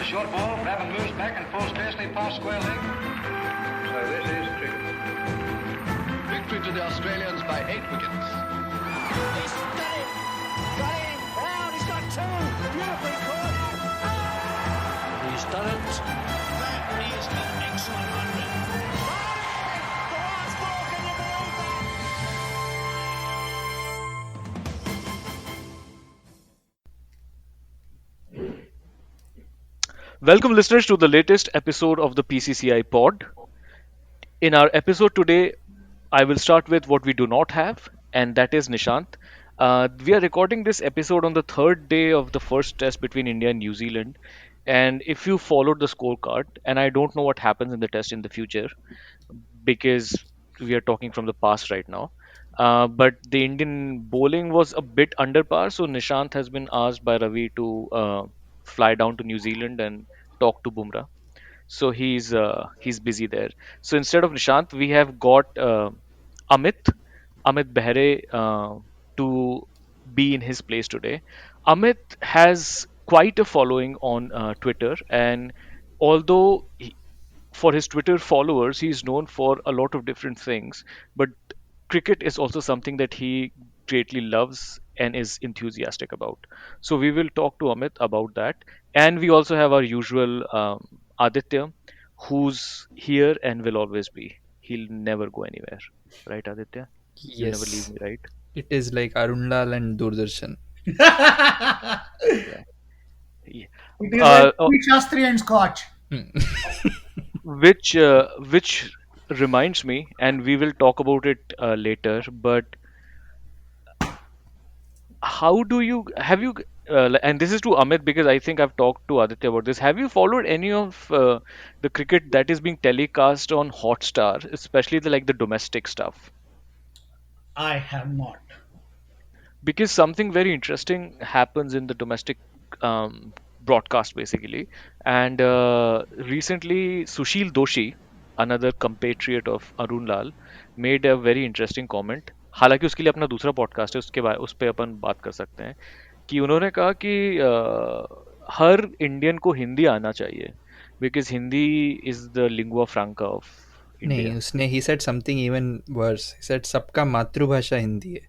short ball. Babin moves back and full scarcely past square leg. So this is cricket. Victory to the Australians by 8 wickets. He's got it! Got him! Brown, he's got two! Beautifully caught! He's done it. That is an excellent 100. The last ball, can you believe that? Welcome, listeners, to the latest episode of the PCCI pod. In our episode today, I will start with what we do not have, and that is Nishant. We are recording this episode on the third day of the first test between India and New Zealand. And if you followed the scorecard, and I don't know what happens in the test in the future because we are talking from the past right now. But the Indian bowling was a bit under par, so Nishant has been asked by Ravi to fly down to New Zealand and talk to Bumrah. So he's busy there. So instead of Nishant, we have got Amit Amit Behre to be in his place today. Amit has quite a following on Twitter, and although for his Twitter followers, he's known for a lot of different things, but cricket is also something that he greatly loves and is enthusiastic about. So we will talk to Amit about that, and we also have our usual Aditya, who's here and will always be. He'll never go anywhere, right, Aditya? You'll never leave Yes, me, right? it is like Arunlal and Doordarshan. Yeah. Yeah. It is Uh, like Sweet Shastri and Scotch. which reminds me, and we will talk about it later. But how do you have you and this is to Amit because I think I've talked to Aditya about this. Have you followed any of the cricket that is being telecast on Hotstar, especially the domestic stuff? I have not. Because something very interesting happens in the domestic broadcast basically, and recently Sushil Doshi, another compatriot of Arun Lal, made a very interesting comment. हालांकि उसके लिए अपना दूसरा podcast है, उसके बाद उस पर अपन बात कर सकते हैं कि उन्होंने कहा कि हर इंडियन को हिंदी आना चाहिए because Hindi is the lingua फ्रैंका of नहीं, इंडिया. उसने he said something even worse. He said सबका मातृभाषा हिंदी है.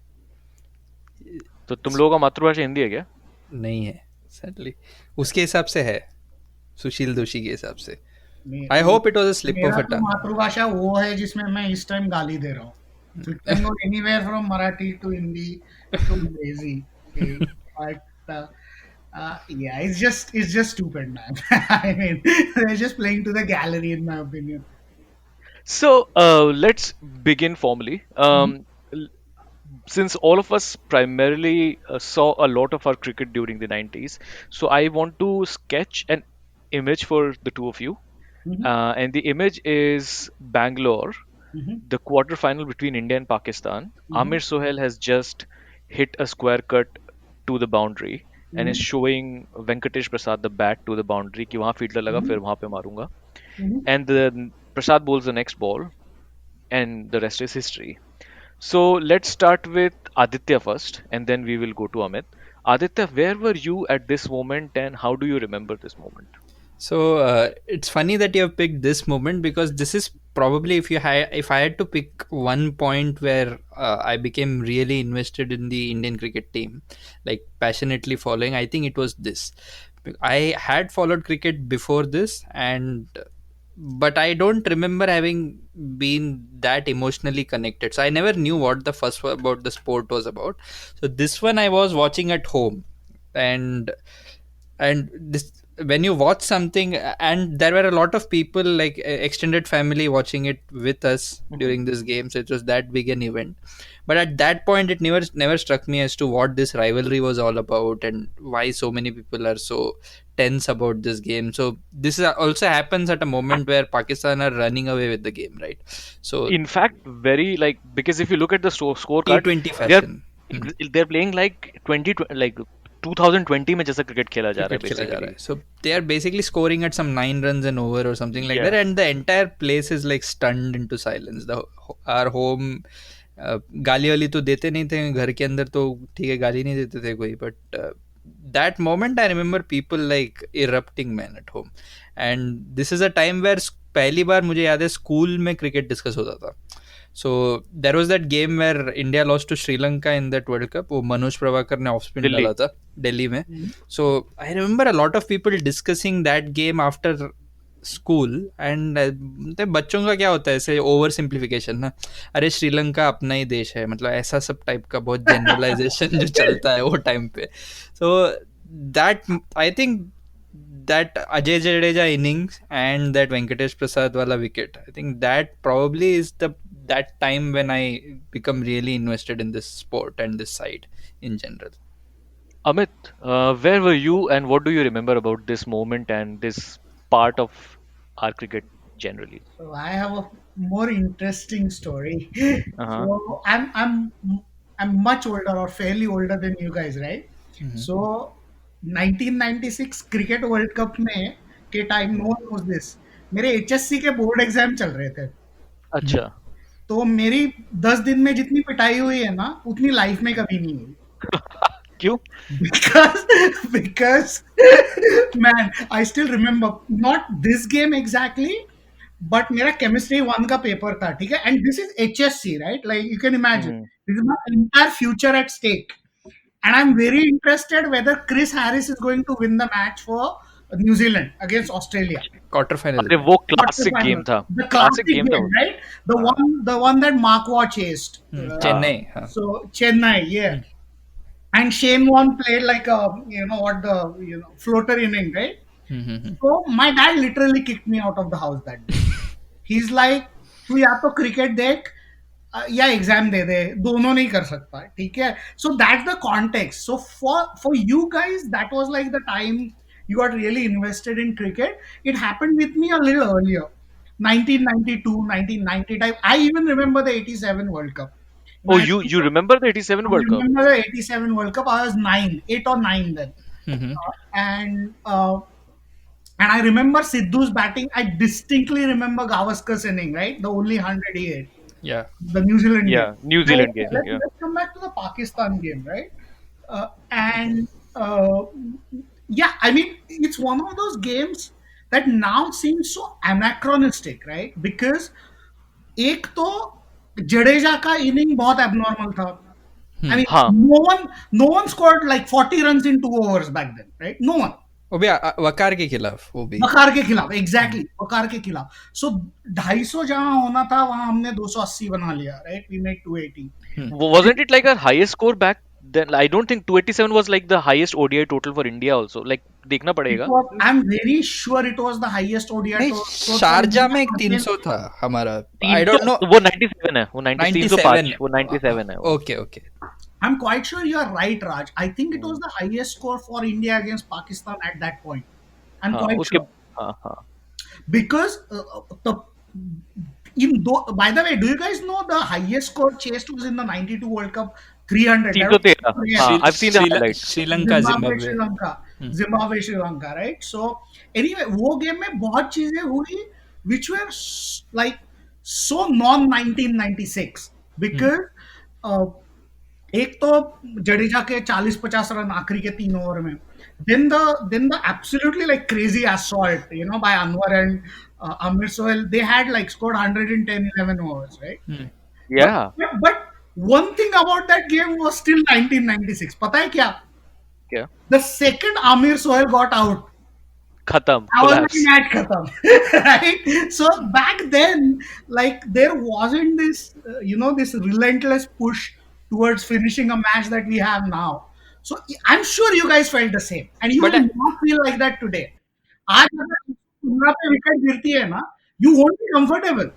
तो तुम लोगों का मातृभाषा हिंदी है क्या? नहीं है, sadly. उसके हिसाब से है, सुशील दोषी के हिसाब से. मे- I hope it was a slip of मेरा a तो tongue. मातृभाषा वो है जिसमें मैं इस टाइम गाली दे रहा हूँ. So it can go anywhere from Marathi to Hindi to Angrezi. Okay. But yeah, it's just stupid, man. I mean, they're just playing to the gallery, in my opinion. So let's begin formally. L- since all of us primarily saw a lot of our cricket during the 90s, so I want to sketch an image for the two of you. Mhm. And the image is Bangalore, Mhm. the quarter-final between India and Pakistan. Amir Sohail has just hit a square cut to the boundary and is showing Venkatesh Prasad the bat to the boundary कि वहाँ fielder लगा फिर वहाँ पे मारूंगा. Mhm. And then Prasad bowls the next ball, and the rest is history. So let's start with Aditya first, and then we will go to Amit. Aditya, where were you at this moment, and how do you remember this moment? So it's funny that you have picked this moment because this is probably if I had to pick one point where I became really invested in the Indian cricket team, like passionately following. I think it was this. I had followed cricket before this, and but I don't remember having been that emotionally connected. So I never knew what the first about the sport was about. So this one I was watching at home, and this when you watch something, and there were a lot of people like extended family watching it with us during this game, so it was that big an event. But at that point it never struck me as to what this rivalry was all about and why so many people are so tense about this game. So this also happens at a moment where Pakistan are running away with the game, right? So In fact, very because if you look at the scorecard, T20 they're fashion. they're playing like 2020 में जैसा cricket खेला जा रहा है Cricket खेला जा रहा basically. है. So they are basically scoring at some 9 runs an over or something like Yeah. that, and the entire place is like stunned into silence. Our home गाली वाली तो देते नहीं थे घर के अंदर, तो ठीक है गाली नहीं देते थे कोई, but that moment I remember people like erupting man at home, and this is a time where पहली बार मुझे याद है स्कूल में क्रिकेट डिस्कस होता था. So there was that game where India lost to Sri Lanka in that World Cup. वो मनोज प्रभाकर ने off spin Delhi. डाला था दिल्ली में. So I remember a lot of people discussing that game after school. And बच्चों का क्या होता है ऐसे ओवर सिंप्लीफिकेशन ना, अरे श्रीलंका अपना ही देश है, मतलब ऐसा सब टाइप का बहुत जनरलाइजेशन जो चलता है वो टाइम पे. So that I think that Ajay Jadeja innings and that Venkatesh Prasad wala wicket, I think that probably is that time when I become really invested in this sport and this side in general. Amit, where were you and what do you remember about this moment and this part of our cricket generally? So I have a more interesting story. Uh-huh. So I'm much older or fairly older than you guys, right? So 1996 cricket world cup में के time, no one knows this, मेरे HSC के board exam चल रहे थे. अच्छा. तो मेरी 10 दिन में जितनी पिटाई हुई है ना, उतनी लाइफ में कभी नहीं हुई. क्यों? Because man, I still remember not this game exactly, but मेरा केमिस्ट्री 1 का पेपर था, ठीक है, and this is HSC, right, like you can imagine this is my entire future at stake. And I'm very interested whether Chris Harris is going to win the match for New Zealand against Australia. Quarter final. अरे वो classic game था. The classic game, right? The one that Mark Waugh chased. Chennai. So Chennai, yeah. And Shane Warne played like a floater inning, right? So my dad literally kicked me out of the house that day. He's like, तू या तो cricket देख या exam दे दे, दोनों नहीं कर सकता, ठीक है. So that's the context. So for you guys that was like the time you got really invested in cricket. It happened with me a little earlier, 1992, 1990 type. I even remember the 87 World Cup. Oh, you remember the 87 World Cup? I remember the 87 World Cup. I was 8 or 9 then. And I remember Sidhu's batting. I distinctly remember Gavaskar's inning, right? The only 100 he hit. Yeah. The New Zealand Yeah, game. New Zealand game. Yeah. Let's come back to the Pakistan game, right? Yeah, I mean, it's one of those games that now seems so anachronistic, right? Because एक तो जडेजा का inning बहुत abnormal था. I mean, हाँ. no one scored like 40 runs in 2 overs back then, right? No one. वो भी वकार के खिलाफ, वो भी वकार के खिलाफ, एग्जैक्टली वकार के खिलाफ. सो 250 जहां होना था वहां हमने 280 बना लिया, right? We made 280. Wasn't it like our highest score back then? I don't think 287 was like the highest ODI total for India also. Like देखना पड़ेगा. I'm very sure it was the highest ODI. नहीं, Sharjah में 300 था हमारा. I don't know. वो 97 है. वो 305. वो 97 है. Okay. I'm quite sure you are right, Raj. I think it was the highest score for India against Pakistan at that point. I'm quite sure. Because by the way, do you guys know the highest score chased was in the 92 World Cup? 300. I've seen the highlights. Sri Lanka, Zimbabwe, Sri Lanka, right? So anyway, वो game में बहुत चीजें हुई which were like so non 1996 because एक तो जडेजा के 40-50 run आखिरी के 3 ओवर में, then the absolutely like crazy assault, by Anwar and Amir Sohail. They had like scored 110-11 overs, right? Yeah. But one thing about that game was still 1996. पता है क्या? क्या? The second Amir Sohail got out, खत्म. I was like, match khatam. Right? So back then, like there wasn't this, this relentless push towards finishing a match that we have now. So I'm sure you guys felt the same, and you will not feel like that today. आज अगर तुम्हारा पे wicket गिरती है ना, you won't be comfortable.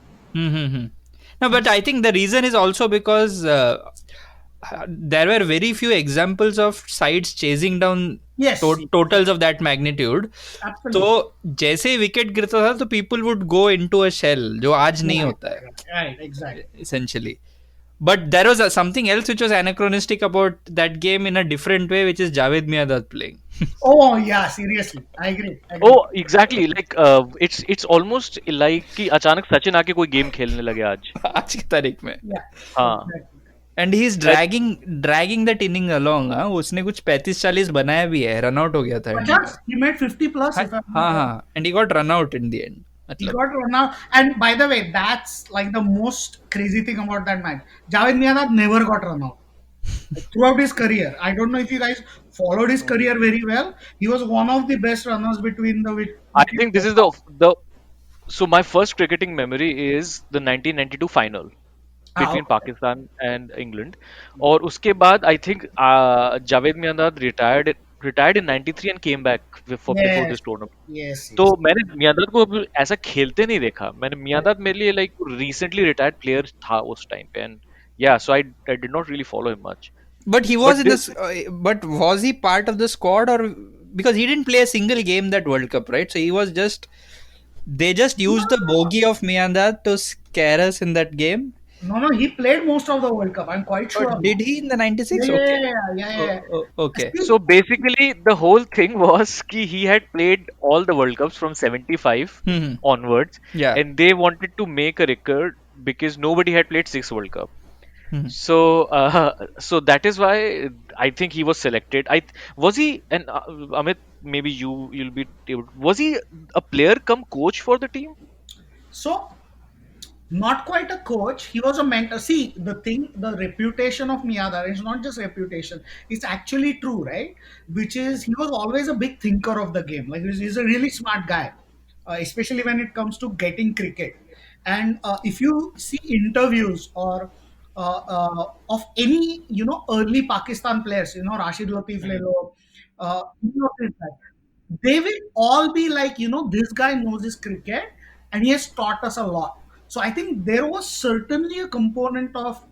No, but I think the reason is also because there were very few examples of sides chasing down totals of that magnitude. Absolutely. तो जैसे wicket गिरता था तो people would go into a shell, जो आज नहीं होता है. Right, exactly. Essentially. But there was something else which was anachronistic about that game in a different way, which is Javed Miandad playing. Oh yeah, seriously, I agree. Oh, exactly. Like it's almost like कि अचानक सचिन आके कोई game खेलने लगे आज की तारीख में. Yeah. हाँ. And he is dragging that inning along. हाँ, उसने कुछ 35-40 बनाया भी है. रन आउट हो गया था. Bajaj, he made 50 plus. If I'm हाँ not wrong. हाँ, and he got run out in the end. He मतलब got run out. And by the way, that's like the most crazy thing about that match. Javed Miandad never got run out throughout his career. I don't know if you guys followed his career very well. He was one of the best runners between the I think this is the so my first cricketing memory is the 1992 final between okay. Pakistan and England. और उसके बाद I think Javed Miandad retired in 93 and came back before Yes, this tournament. yes, तो yes. मैंने मियांदाद को अभी ऐसा खेलते नहीं देखा. मैंने मियांदाद मेरे लिए like recently retired player था उस टाइम पे, and yeah, so I did not really follow him much. but he But was in this, this but was he part of the squad, or because he didn't play a single game that World Cup, right? So he was just, they just used the bogey of Miandad to scare us in that game. No, he played most of the World Cup. I'm quite sure. Or did he in the 96? Yeah, Okay. yeah. Okay. See, so basically the whole thing was कि he had played all the World Cups from 75 Hmm. onwards, Yeah. and they wanted to make a record because nobody had played 6 World Cup. Hmm. So that is why I think he was selected. Was he, and Amit, maybe you'll be able, was he a player come coach for the team? so not quite a coach. He was a mentor. See, the thing, the reputation of Miyadar is not just reputation. It's actually true, right? Which is he was always a big thinker of the game. Like he's a really smart guy, especially when it comes to getting cricket. And if you see interviews or of any early Pakistan players, Rashid Latif le lo, any of these guys, they will all be like, this guy knows his cricket and he has taught us a lot. So I think there was certainly a component of,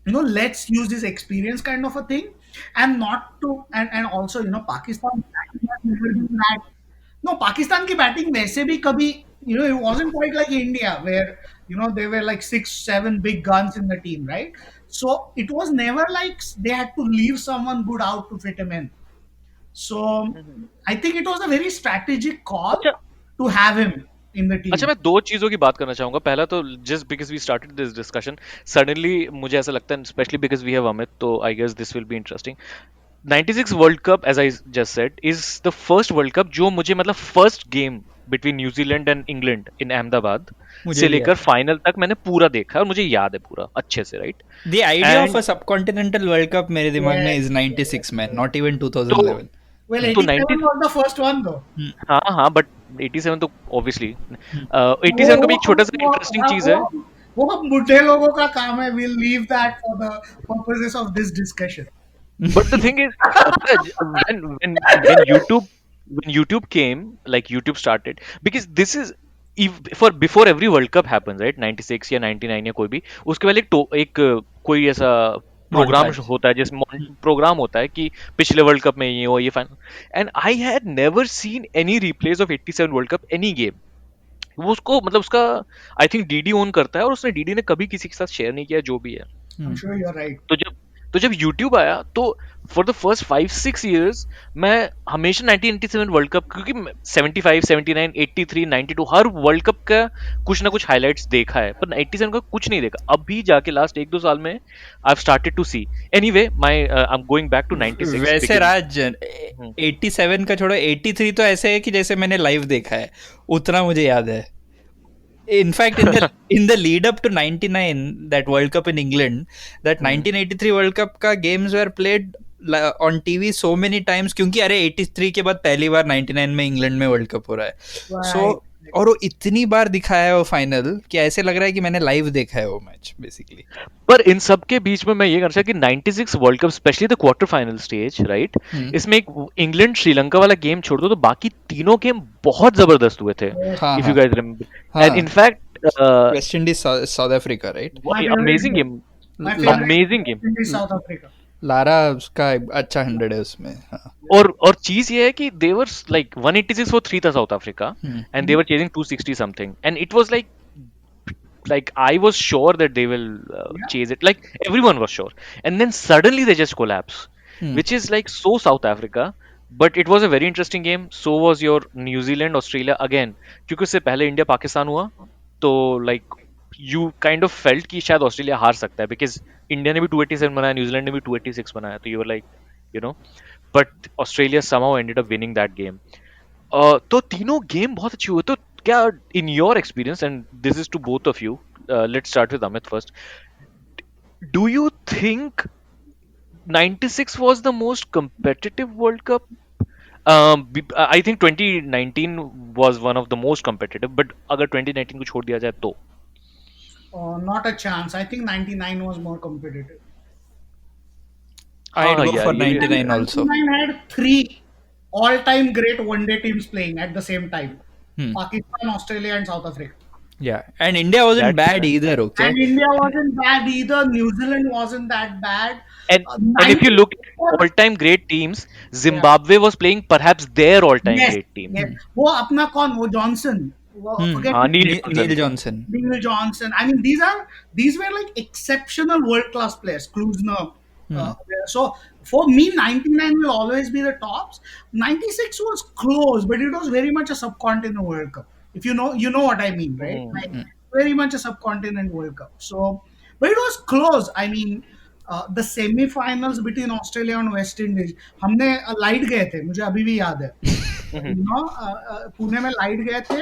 let's use this experience kind of a thing, and not to, and also, Pakistan batting has never been that. No, Pakistan ki batting वैसे भी कभी, it wasn't quite like India where, there were like 6, 7 big guns in the team, right? So it was never like they had to leave someone good out to fit him in. So I think it was a very strategic call अच्छा to have him in the अच्छा, team. मैं दो चीज़ों की बात करना चाहूँगा. पहला तो just because we started this discussion, suddenly मुझे ऐसा लगता है, especially because we have Amit, तो I guess this will be interesting. 96 World Cup, as I just said, is the first World Cup जो मुझे मतलब first game between New Zealand and England in Ahmedabad मुझे से भी लेकर याद है. फाइनल तक मैंने पूरा देखा है और मुझे याद है पूरा अच्छे से, right? The idea of And a subcontinental World Cup मेरे दिमाग में is Yes, 96 man, not even तो 2011. Well, तो 87 90 was the first one though. हाँ, बट 87 तो ऑब्वियसली वो 87 का भी एक छोटा सा वो इंटरेस्टिंग चीज है. वो बुढ़े लोगों का काम है. We'll leave that for the purposes of this discussion. But the thing is, when YouTube came, like YouTube started, because this is for before every World Cup happens, right? 96 या 99 या कोई भी, उसके पहले कोई ऐसा प्रोग्राम Montage. होता है, जिस प्रोग्राम होता है कि पिछले वर्ल्ड कप में ये हो, ये final. And I had never seen any replace of 87 world cup any game. वो उसको मतलब उसका आई थिंक डीडी ओन करता है, और उसने डीडी ने कभी किसी के साथ शेयर नहीं किया जो भी है. I'm sure you're right. तो जब YouTube आया तो फॉर द फर्स्ट 5-6 years मैं हमेशा 1987 वर्ल्ड कप, क्योंकि 75, 79, 83, 92 हर वर्ल्ड कप का कुछ ना कुछ हाइलाइट्स देखा है, पर 87 का कुछ नहीं देखा. अभी जाके लास्ट 1-2 साल में I have started to see. Anyway I am going back to 96 वैसे राज 87 का छोड़ो, 83 तो ऐसे है कि जैसे मैंने लाइव देखा है, उतना मुझे याद है. In fact, in the lead up to 99, that World Cup in England, that 1983 World Cup का games were played on TV so many times, क्योंकि अरे 83 के बाद पहली बार 99 में इंग्लैंड में वर्ल्ड कप हो रहा है. So और वो इतनी बार दिखाया है वो फाइनल कि ऐसे लग रहा है कि मैंने लाइव देखा है वो मैच बेसिकली. पर इन सब के बीच में मैं ये कहना चाहता कि 96 world cup specially the quarter final stage, right, इसमें एक इंग्लैंड श्रीलंका वाला गेम छोड़ दो तो बाकी तीनों गेम बहुत जबरदस्त हुए थे. हाँ, इफ यू हाँ. Guys remember. And in fact West Indies south Africa, right? Amazing game, My favorite amazing game. is South Africa. Lara उसका अच्छा 100 है उसमें. हाँ. और चीज ये है कि they were like 186 for 3 था south Africa, and they were chasing 260 something, and it was like I was sure that they will chase it, like everyone was sure, and then suddenly they just collapse, which is like so South Africa. But it was a very interesting game. So was your New Zealand Australia again, क्योंकि उससे पहले India Pakistan हुआ, तो like you kind of felt कि शायद Australia हार सकता है because इंडिया ने भी 287 बनाया, न्यूजीलैंड ने भी 286 बनाया, तो you were like, you know, but Australia somehow ended up winning that game. तो तीनों गेम बहुत अच्छी हुई, तो क्या in your experience, and this is to both of you, let's start with Amit first. Do you think 96 was the most competitive World Cup? I think 2019 was one of the most competitive, but अगर 2019 को छोड़ दिया जाए तो Not a chance. I think 99 was more competitive. I'd हाँ go यार for ये 99 also. 99 had three all-time great one-day teams playing at the same time. Pakistan, Australia, and South Africa. Yeah, and India wasn't That's bad either. Okay. And India wasn't bad either. New Zealand wasn't that bad. and if you look at all-time great teams, Zimbabwe was playing perhaps their all-time yes, great team. yes. वो अपना कौन वो Johnson. Forget हाँ, Neil Neil Johnson. Neil Johnson. I mean, these were like exceptional world-class players. Klusner. So for me, 99 will always be the tops. 96 was close, but it was very much a subcontinent World Cup. If you know what I mean, right? Like, very much a subcontinent World Cup. So, but it was close. I mean, the semi-finals between Australia and West Indies, हमने light गए थे, मुझे अभी भी याद है. पुणे में light गए थे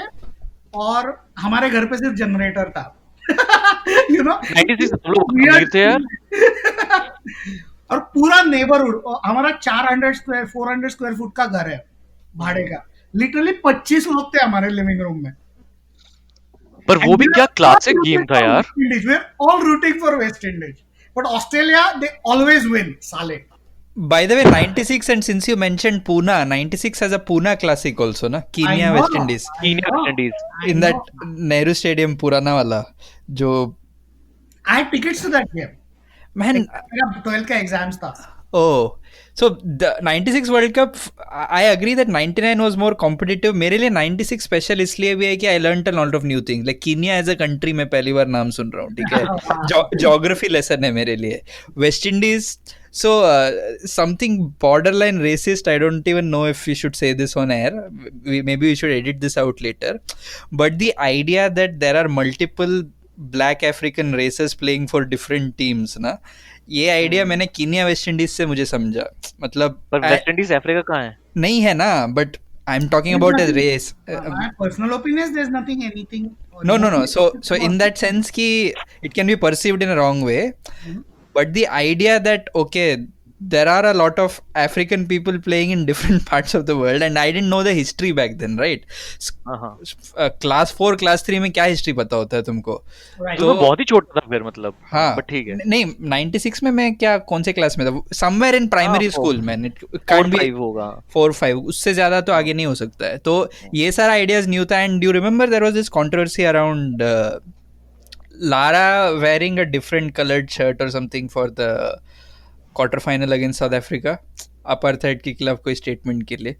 और हमारे घर पे सिर्फ जनरेटर था. 96 हम लोग अमीर थे यार. और पूरा नेबरहुड हमारा 400 स्क्वायर फुट का घर है भाड़े का. लिटरली 25 लोग थे हमारे लिविंग रूम में. पर वो भी क्या क्लासिक गेम था यार. We're all rooting for West Indies, but Australia they always win. Sale. By the way, 96, and since you mentioned Pune, 96 has a Pune Classic also, na? Kenya West Indies. Kenya West Indies. In that Nehru Stadium, Purana wala, jo. I had tickets to that game. Man, मेरा 12 का exams था. oh, so the 96 World Cup, I agree that 99 was more competitive. मेरे लिए 96 special इसलिए भी है कि I learned a lot of new things. Like Kenya as a country मैं पहली बार नाम सुन रहा हूँ, ठीक है? Geography lesson है मेरे लिए. West Indies, so something borderline racist. I don't even know if we should say this on air. Maybe we should edit this out later. But the idea that there are multiple black African races playing for different teams, ना? ये idea मैंने Kenya West Indies से मुझे समझा. मतलब पर West Indies Africa कहाँ है? नहीं है ना, but I am talking about age race. My personal opinion is there's nothing anything. No. So in that sense कि it can be perceived in a wrong way, but the idea that okay, there are a lot of African people playing in different parts of the world, and I didn't know the history back then, right? Class 4, class 3 में क्या history पता होता है तुमको? Right. तो बहुत ही छोटा था फिर मतलब. हाँ, बट ठीक है. नहीं 96 में मैं क्या कौन से क्लास में था? Somewhere in primary school, man. It can't be 4-5 होगा. 4-5, उससे ज्यादा तो आगे नहीं हो सकता है. तो ये सारा ideas new था. And do you remember there was this controversy around Lara wearing a different colored shirt or something for the quarter final against south Africa, apartheid के खिलाफ कोई स्टेटमेंट के लिए.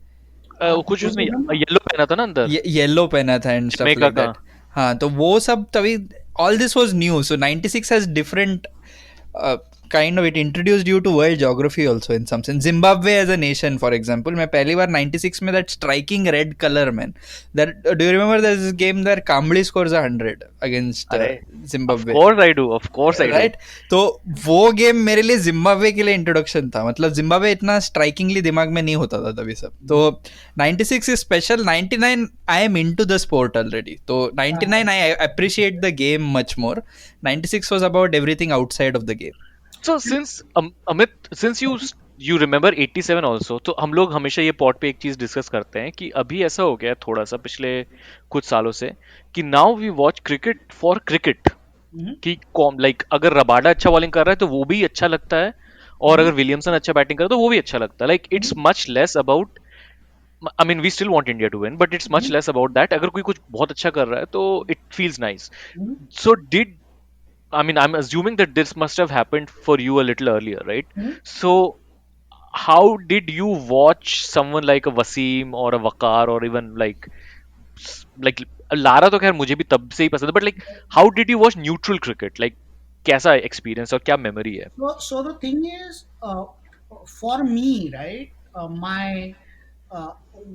कुछ उसमें येलो पहना था ना अंदर. येलो पहना था एंड स्टफ लाइक दैट. हाँ, तो वो सब तभी all this was new. So 96 has different kind of, it introduced you to world geography also in some sense. Zimbabwe as a nation, for example, मैं पहली बार 96 में that striking red color, man. That do you remember there's this game where Kambli scores 100 against Zimbabwe? Of course I do. Right? तो वो game मेरे लिए Zimbabwe के लिए introduction था. मतलब जिम्बाब्वे इतना स्ट्राइकिंगली दिमाग में नहीं होता था तभी सब. तो 96 is special. 99 I am into the sport already. तो 99 I appreciate the game much more. 96 was about everything outside of the game. So since Amit, since you remember 87 also, तो हम लोग हमेशा ये पॉड पे एक चीज डिस्कस करते हैं कि अभी ऐसा हो गया थोड़ा सा पिछले कुछ सालों से कि now we watch cricket for cricket. कि लाइक अगर रबाडा अच्छा बॉलिंग कर रहा है तो वो भी अच्छा लगता है, और अगर विलियमसन अच्छा बैटिंग कर रहा है तो वो भी अच्छा लगता है. Like it's much less about, I mean, we still want India to win, but it's much less about that. अगर कोई कुछ बहुत अच्छा कर रहा है तो it feels nice. So I'm assuming that this must have happened for you a little earlier, right? So how did you watch someone like a Wasim or a Waqar or even like Lara तो खैर मुझे भी तब से ही पसंद है, but like how did you watch neutral cricket? Like कैसा experience और क्या memory है? So the thing is, for me, right, my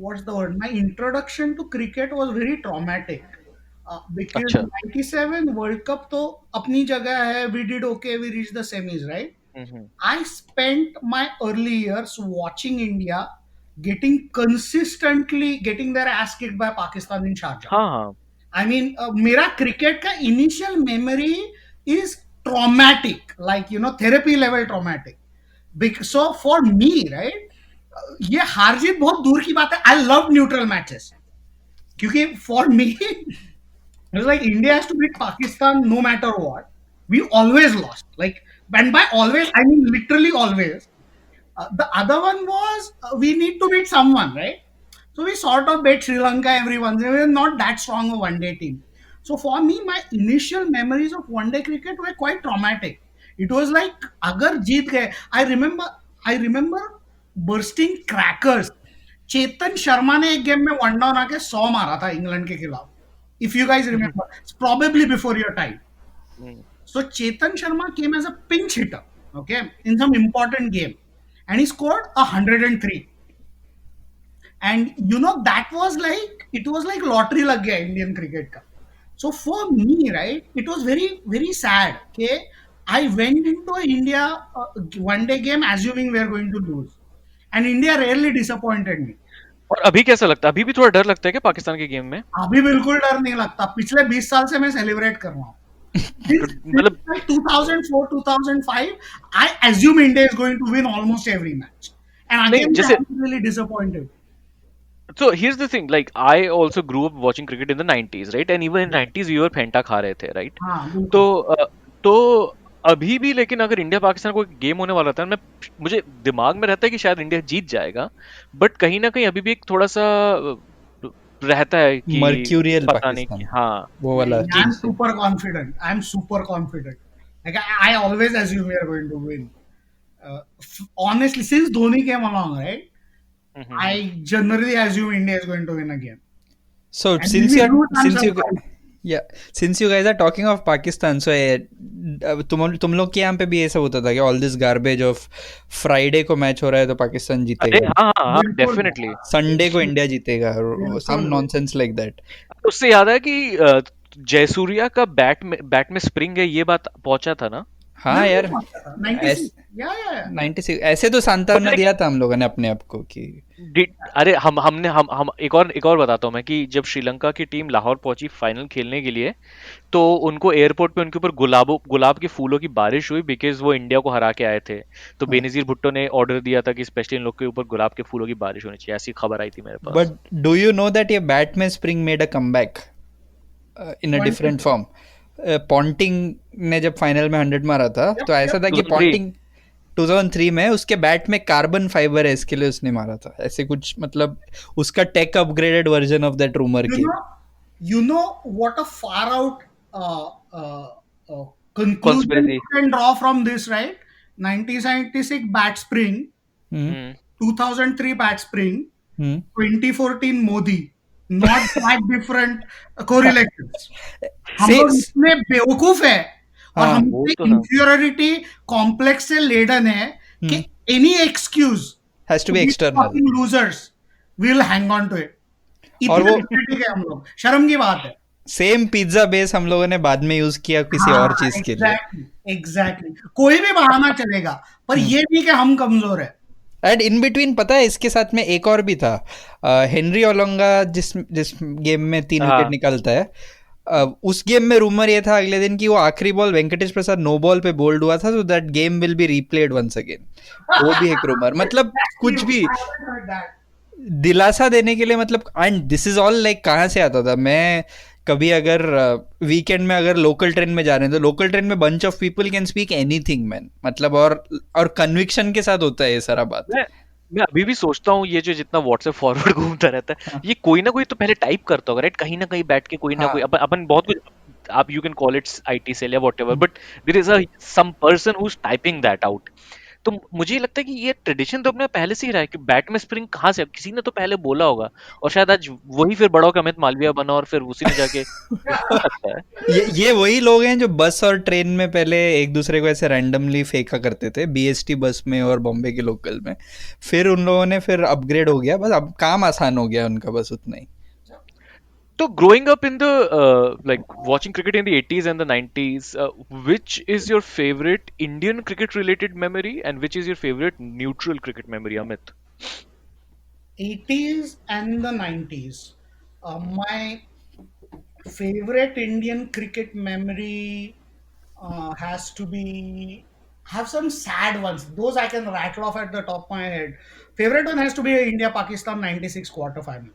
what's the word? My introduction to cricket was very traumatic. Because अच्छा 97 World Cup तो अपनी जगह है, we did okay, we reached the semis, right? Hmm, I spent my early years watching India consistently getting their ass kicked by Pakistan in Sharjah. हाँ हाँ I mean, मेरा cricket का initial memory is traumatic, like you know therapy level traumatic. So for me right, ये हार जीत बहुत दूर की बात है. आई लव न्यूट्रल मैचेस क्योंकि for me it's like India has to beat Pakistan no matter what. We always lost, like and by always I mean literally always. The other one was we need to beat someone, right? So we sort of beat Sri Lanka every once. We were not that strong a one-day team. So for me, my initial memories of one-day cricket were quite traumatic. It was like, agar jeet gaye, I remember bursting crackers. Chetan Sharma ने एक game में one down आके 100 मारा था England के खिलाफ. If you guys remember, it's probably before your time. So Chetan Sharma came as a pinch hitter, okay, in some important game, and he scored 103. And you know that was like lottery lag gaya Indian cricket ka. So for me, right, it was very very sad. Okay, I went into a India one day game assuming we are going to lose, and India rarely disappointed me. और अभी कैसा लगता है? अभी भी थोड़ा डर लगता है क्या पाकिस्तान के गेम में? अभी बिल्कुल डर नहीं लगता. पिछले 20 साल से मैं सेलिब्रेट कर रहा हूँ. मतलब 2004 2005 I assume India is going to win almost every match, and नहीं, again जैसे- I'm really disappointed. So here's the thing, like I also grew up watching cricket in the 90s, right? And even in 90s we were फेंटा खा रहे थे, right? हाँ बिल्कुल. तो अभी भी लेकिन अगर इंडिया पाकिस्तान को गेम होने वाला था, मुझे दिमाग में रहता है कि शायद इंडिया जीत जाएगा, बट कहीं ना कहीं अभी भी एक थोड़ा सा रहता है कि Mercurial पता नहीं पाकिस्तान. कि हाँ वो वाला I'm super confident. I'm super confident. Like I always assume we are going to win. Honestly, since Dhoni came along, right, I generally assume India is going to win again. So And since we you lose, I'm since you surprised. since you guys are talking of Pakistan, so तुम लोग के यहाँ पे भी ऐसा होता था कि all this garbage of Friday को मैच हो रहा है तो पाकिस्तान अरे जीतेगा, हाँ हाँ बिल्कुल. डेफिनेटली. संडे को इंडिया जीतेगा, बिल्कुल. some nonsense like that. उससे याद है कि जयसूर्या का बैट में स्प्रिंग है, ये बात पहुंचा था ना? हाँ यार, 96. Yeah. 96 ऐसे तो सांत्वना दिया था हम लोगों ने अपने आप को कि अरे हम एक और बताता हूँ मैं कि जब श्रीलंका की टीम लाहौर पहुंची फाइनल खेलने के लिए, तो उनको एयरपोर्ट पे उनके ऊपर गुलाब के फूलों की बारिश हुई, बिकॉज वो इंडिया को हरा के आए थे. तो बेनजीर भुट्टो ने ऑर्डर दिया था कि स्पेशली इन लोग के ऊपर गुलाब के फूलों की बारिश होनी चाहिए. ऐसी खबर आई थी मेरे पास. But do you know that ये बैट में spring made a comeback in a different form? Ponting ने जब फाइनल में 100 मारा था, तो ऐसा था कि 2003. पॉन्टिंग 2003 में उसके बैट में कार्बन फाइबर है, इसके लिए उसने मारा था. ऐसे कुछ, मतलब उसका tech upgraded version of that rumour की. You know what a far out conclusion Conspiracy. you can draw from this, right? 1996 bat spring, hmm. 2003 bat spring, hmm. 2014 Modi. Not that different correlations. हम Say- लोग इतने बेवकूफ है और हाँ, हम वो तो है. इंफीरियरिटी कॉम्प्लेक्स से लेडन है कि any excuse has to be these external. fucking losers will hang on to it. और इतने वो- pathetic है हम लोग, शर्म की बात है. सेम पिज्जा बेस हम लोगों ने बाद में यूज किया किसी और चीज के लिए. एग्जैक्टली. कोई भी बहाना चलेगा, पर ये नहीं कि हम कमजोर है. एंड इन बिटवीन पता है इसके साथ में एक और भी था, हेनरी ओलोंगा जिस गेम में 3 हाँ. विकेट निकलता है, उस गेम में रूमर ये था अगले दिन कि वो आखिरी ball Venkatesh Prasad no ball पे बोल्ड हुआ था, so that game will be replayed once again. वो भी एक रूमर, मतलब कुछ भी दिलासा देने के लिए, मतलब. And this is all like कहाँ से आता था. मैं कभी अगर वीकेंड में अगर लोकल ट्रेन में जा रहे हैं, तो लोकल ट्रेन में bunch of people can speak anything man, मतलब और कन्विक्शन के साथ होता है ये सारा बात. मैं अभी भी सोचता हूँ ये जो जितना व्हाट्सएप फॉरवर्ड घूमता रहता है, ये कोई ना कोई तो पहले टाइप करता होगा, राइट? कहीं ना कहीं बैठ के कोई ना हाँ. कोई अपन बहुत कुछ, आप you can call it IT cell या whatever, but there is some person who is typing that out. तो मुझे लगता है कि ये ट्रेडिशन तो अपने पहले से ही रहा है कि बैट में स्प्रिंग कहाँ से, किसी ने तो पहले बोला होगा, और शायद आज वही फिर बड़ा होकर अमित मालविया बना और फिर उसी ने जाके हो सकता है. ये वही लोग हैं जो बस और ट्रेन में पहले एक दूसरे को ऐसे रैंडमली फेंका करते थे, बीएसटी बस में और बॉम्बे के लोकल में. फिर उन लोगों ने फिर अपग्रेड हो गया, बस अब काम आसान हो गया उनका, बस उतना ही. So growing up in the like watching cricket in the 80s and the 90s, which is your favorite Indian cricket related memory and which is your favorite neutral cricket memory, Amit? 80s and the 90s. My favorite Indian cricket memory has to be have some sad ones. Those I can rattle off at the top of my head. Favorite one has to be India Pakistan 96 quarter final.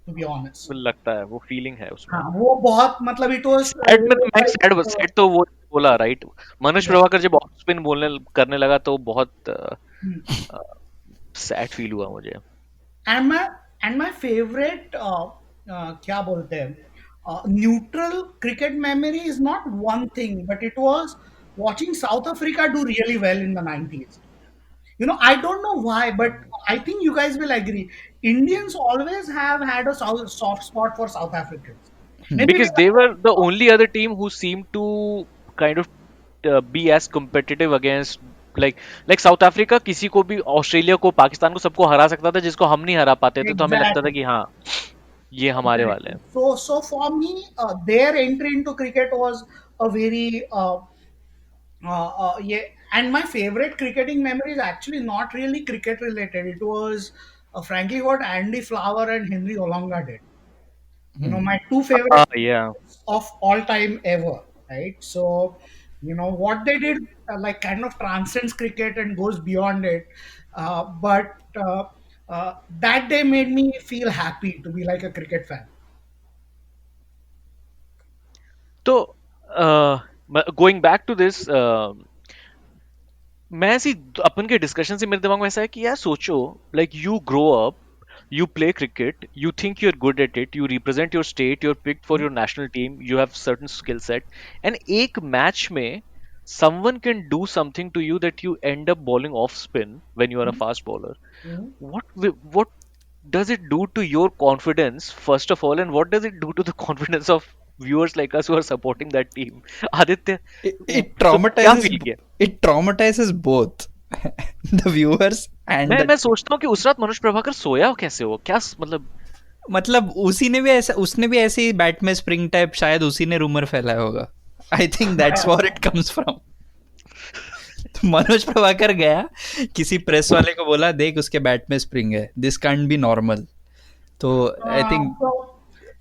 To be honest, मुझे लगता है वो feeling है उसमें. हाँ वो बहुत मतलब it was सैड में तो मैं सैड तो वो बोला राइट. मनोज प्रभाकर जब ऑफ स्पिन बोलने करने लगा तो बहुत सैड फील हुआ मुझे. and my favorite क्या बोलते हैं neutral cricket memory is not one thing, but it was watching South Africa do really well in the 90s. I don't know why, but I think you guys will agree. Indians always have had a soft spot for South Africans. Maybe Because they were the only other team who seemed to kind of be as competitive against like South Africa किसी को भी Australia को पाकिस्तान को सबको हरा सकता था जिसको हम नहीं हरा पाते थे तो हमें लगता था कि हाँ ये हमारे वाले हैं. So for me, their entry into cricket was a very yeah. And my favorite cricketing memory is actually not really cricket related. It was frankly what Andy Flower and Henry Olonga did. My two favorite Yeah. of all time ever, right? So, what they did like kind of transcends cricket and goes beyond it. But that day made me feel happy to be like a cricket fan. तो going back to this, मैं ऐसी अपन के discussion से मेरे दिमाग में ऐसा है कि यार सोचो like you grow up, you play cricket, you think you're good at it, you represent your state, you're picked for your national team, you have certain skill set, and एक match में someone can do something to you that you end up bowling off spin when you are a fast bowler. What does it do to your confidence first of all, and what does it do to the confidence of viewers like us who are supporting that team? Aditya, It तो क्या feel किया? traumatizes both the viewers and मैं सोचता हूँ कि उस रात मनोज प्रभाकर सोया कैसे हो, क्या मतलब उसने भी ऐसे ही बैट में स्प्रिंग टाइप शायद उसी ने रूमर फैलाया होगा. I think that's where it comes from. तो मनोज प्रभाकर गया किसी प्रेस वाले को बोला देख उसके बैट में स्प्रिंग है, दिस कांट बी नॉर्मल. तो I think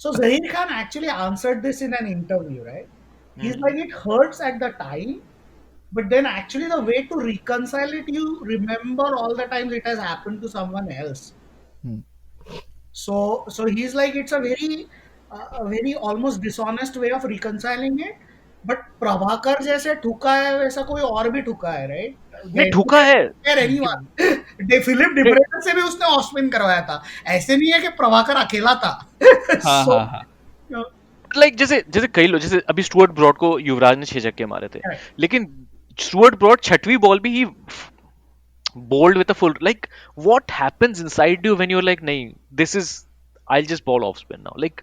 so Zahir Khan actually answered this in an interview, right? He's like, it hurts at the time, but then actually the way to reconcile it, you remember all the times it has happened to someone else. So he's like, it's a very almost dishonest way of reconciling it. But Prabhakar जैसे ठुका है वैसा कोई और भी ठुका है, right? नहीं ठुका है. anyone. Philip डिब्रेटर से भी उसने ऑफ स्पिन करवाया था. ऐसे नहीं है कि प्रभाकर अकेला था. लाइक जैसे कई लोग, जैसे अभी स्टुअर्ट ब्रॉड को युवराज ने 6 छक्के मारे थे, लेकिन स्टुअर्ट ब्रॉड छठवीं बॉल भी ही bowled with a full, like what happens inside you when you're like नहीं this is I'll just ball off spin now, like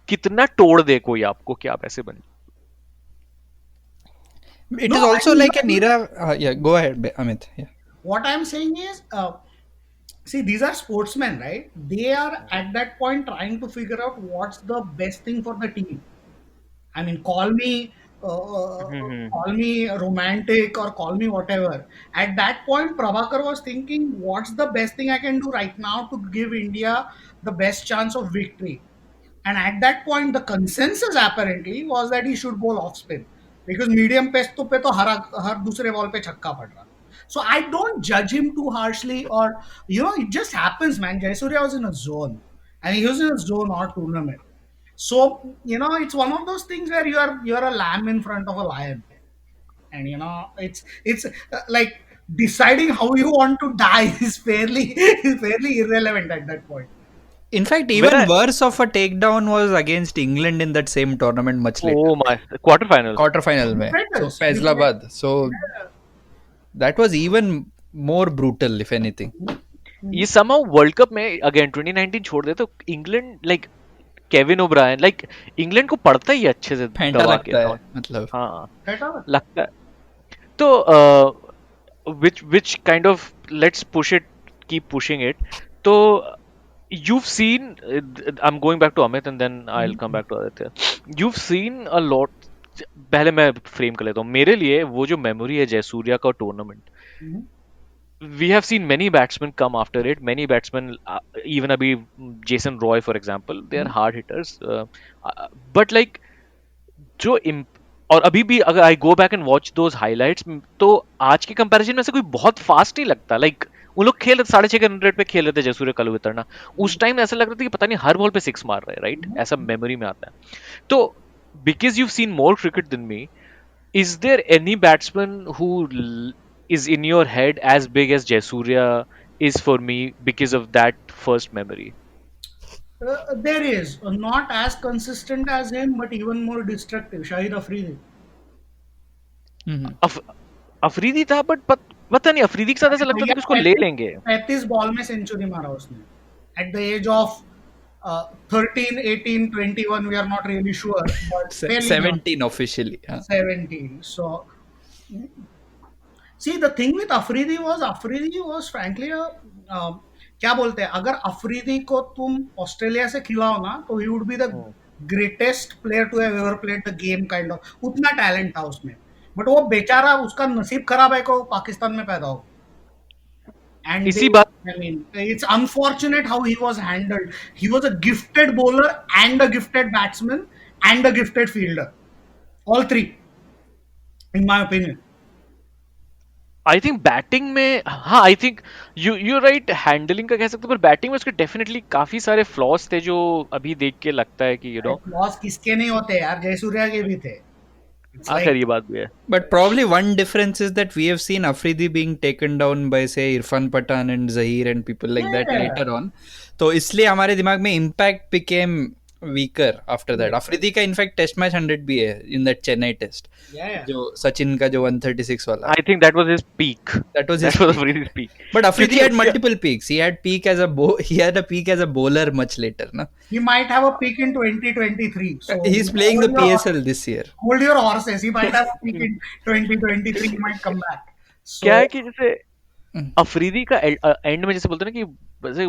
कितना तोड़ दे कोई आपको कि आप ऐसे बन. it is also like a Nira. Yeah, go ahead Amit. Yeah. What I'm saying is see, these are sportsmen, right? They are at that point trying to figure out what's the best thing for the team. I mean, call me romantic or call me whatever. At that point, Prabhakar was thinking, what's the best thing I can do right now to give India the best chance of victory? And at that point, the consensus apparently was that he should bowl off spin because medium pace पे तो हर दूसरे ball पे छक्का पड़ रहा. So I don't judge him too harshly, or it just happens, man. Jayasuriya was in a zone, and he was in a zone or tournament. So it's one of those things where you're a lamb in front of a lion, and it's like deciding how you want to die is fairly irrelevant at that point. In fact, even worse of a takedown was against England in that same tournament much later. Oh my, quarterfinal mein. So Faisalabad. So that was even more brutal, if anything. ये somehow World Cup में again 2019 छोड़ दे तो England like Kevin O'Brien like England को पड़ता ही अच्छे से फेंटा लगता है, मतलब हाँ लगता है. तो which kind of let's push it, keep pushing it. तो you've seen. I'm going back to Amit and then I'll come back to Aditya. You've seen a lot. पहले मैं फ्रेम कर लेता हूँ मेरे लिए वो जो मेमोरी है जयसूर्या का tournament we have seen many batsmen come after it. Many batsmen, even abhi Jason Roy, for example, they are hard hitters. But like जो और अभी भी अगर I go back and watch those highlights तो आज के कंपैरिजन में से कोई बहुत फास्ट नहीं लगता लाइक वो लोग खेल 6.5 के रन रेट पे खेल रहे थे जयसूर्य कलुवितरना उस टाइम ऐसा लग रहा था कि पता नहीं हर बॉल पे सिक्स मार रहे हैं राइट ऐसा मेमोरी में आता है तो because you seen more cricket than me is there any batsman who is in your head as big as Jasurya is for me because of that first memory? There is not as consistent as him, but even more destructive. Shahid Afridi. Of, Afridi था but पता नहीं अफरीदी के साथ ऐसा लगता था कि उसको ले लेंगे 35 बॉल में सेंचुरी मारा उसने at the age of 13, 18, 21. We are not really sure, but 17 officially. 17. So see, the thing with Afridi was frankly a क्या बोलते हैं अगर अफरीदी को तुम ऑस्ट्रेलिया से खिलाओ ना तो ही would be the greatest player to have ever played the game kind of उतना टैलेंट था उसमें बट वो बेचारा उसका नसीब खराब है को पाकिस्तान में पैदा हो and इसी बात I mean it's unfortunate how he was handled. He was a gifted bowler and a gifted batsman and a gifted fielder, all three in my opinion. I think batting में हाँ I think you right handling का कह सकते हो पर batting में उसके definitely काफी सारे फ्लॉज थे जो अभी देख के लगता है कि यू नो फ्लॉज किसके नहीं होते यार जयसूर्या के भी थे आखिर ये बात भी है But probably one difference is that we have seen Afridi being taken down by say Irfan Pathan and Zahir and people like that later on. तो इसलिए हमारे दिमाग में impact became weaker after that. Afridi का in fact test match 100 भी है in that Chennai test. जो सचिन का जो 136 वाला. I think that was his peak. That was Afridi's peak. But Afridi had multiple peaks. He had a peak as a bowler much later, na? He might have a peak in 2023. So he's playing the PSL this year. Hold your horses. He might have a peak in 2023. He might come back. So, क्या है कि जैसे अफरीदी का and में जैसे बोलते हैं ना कि वैसे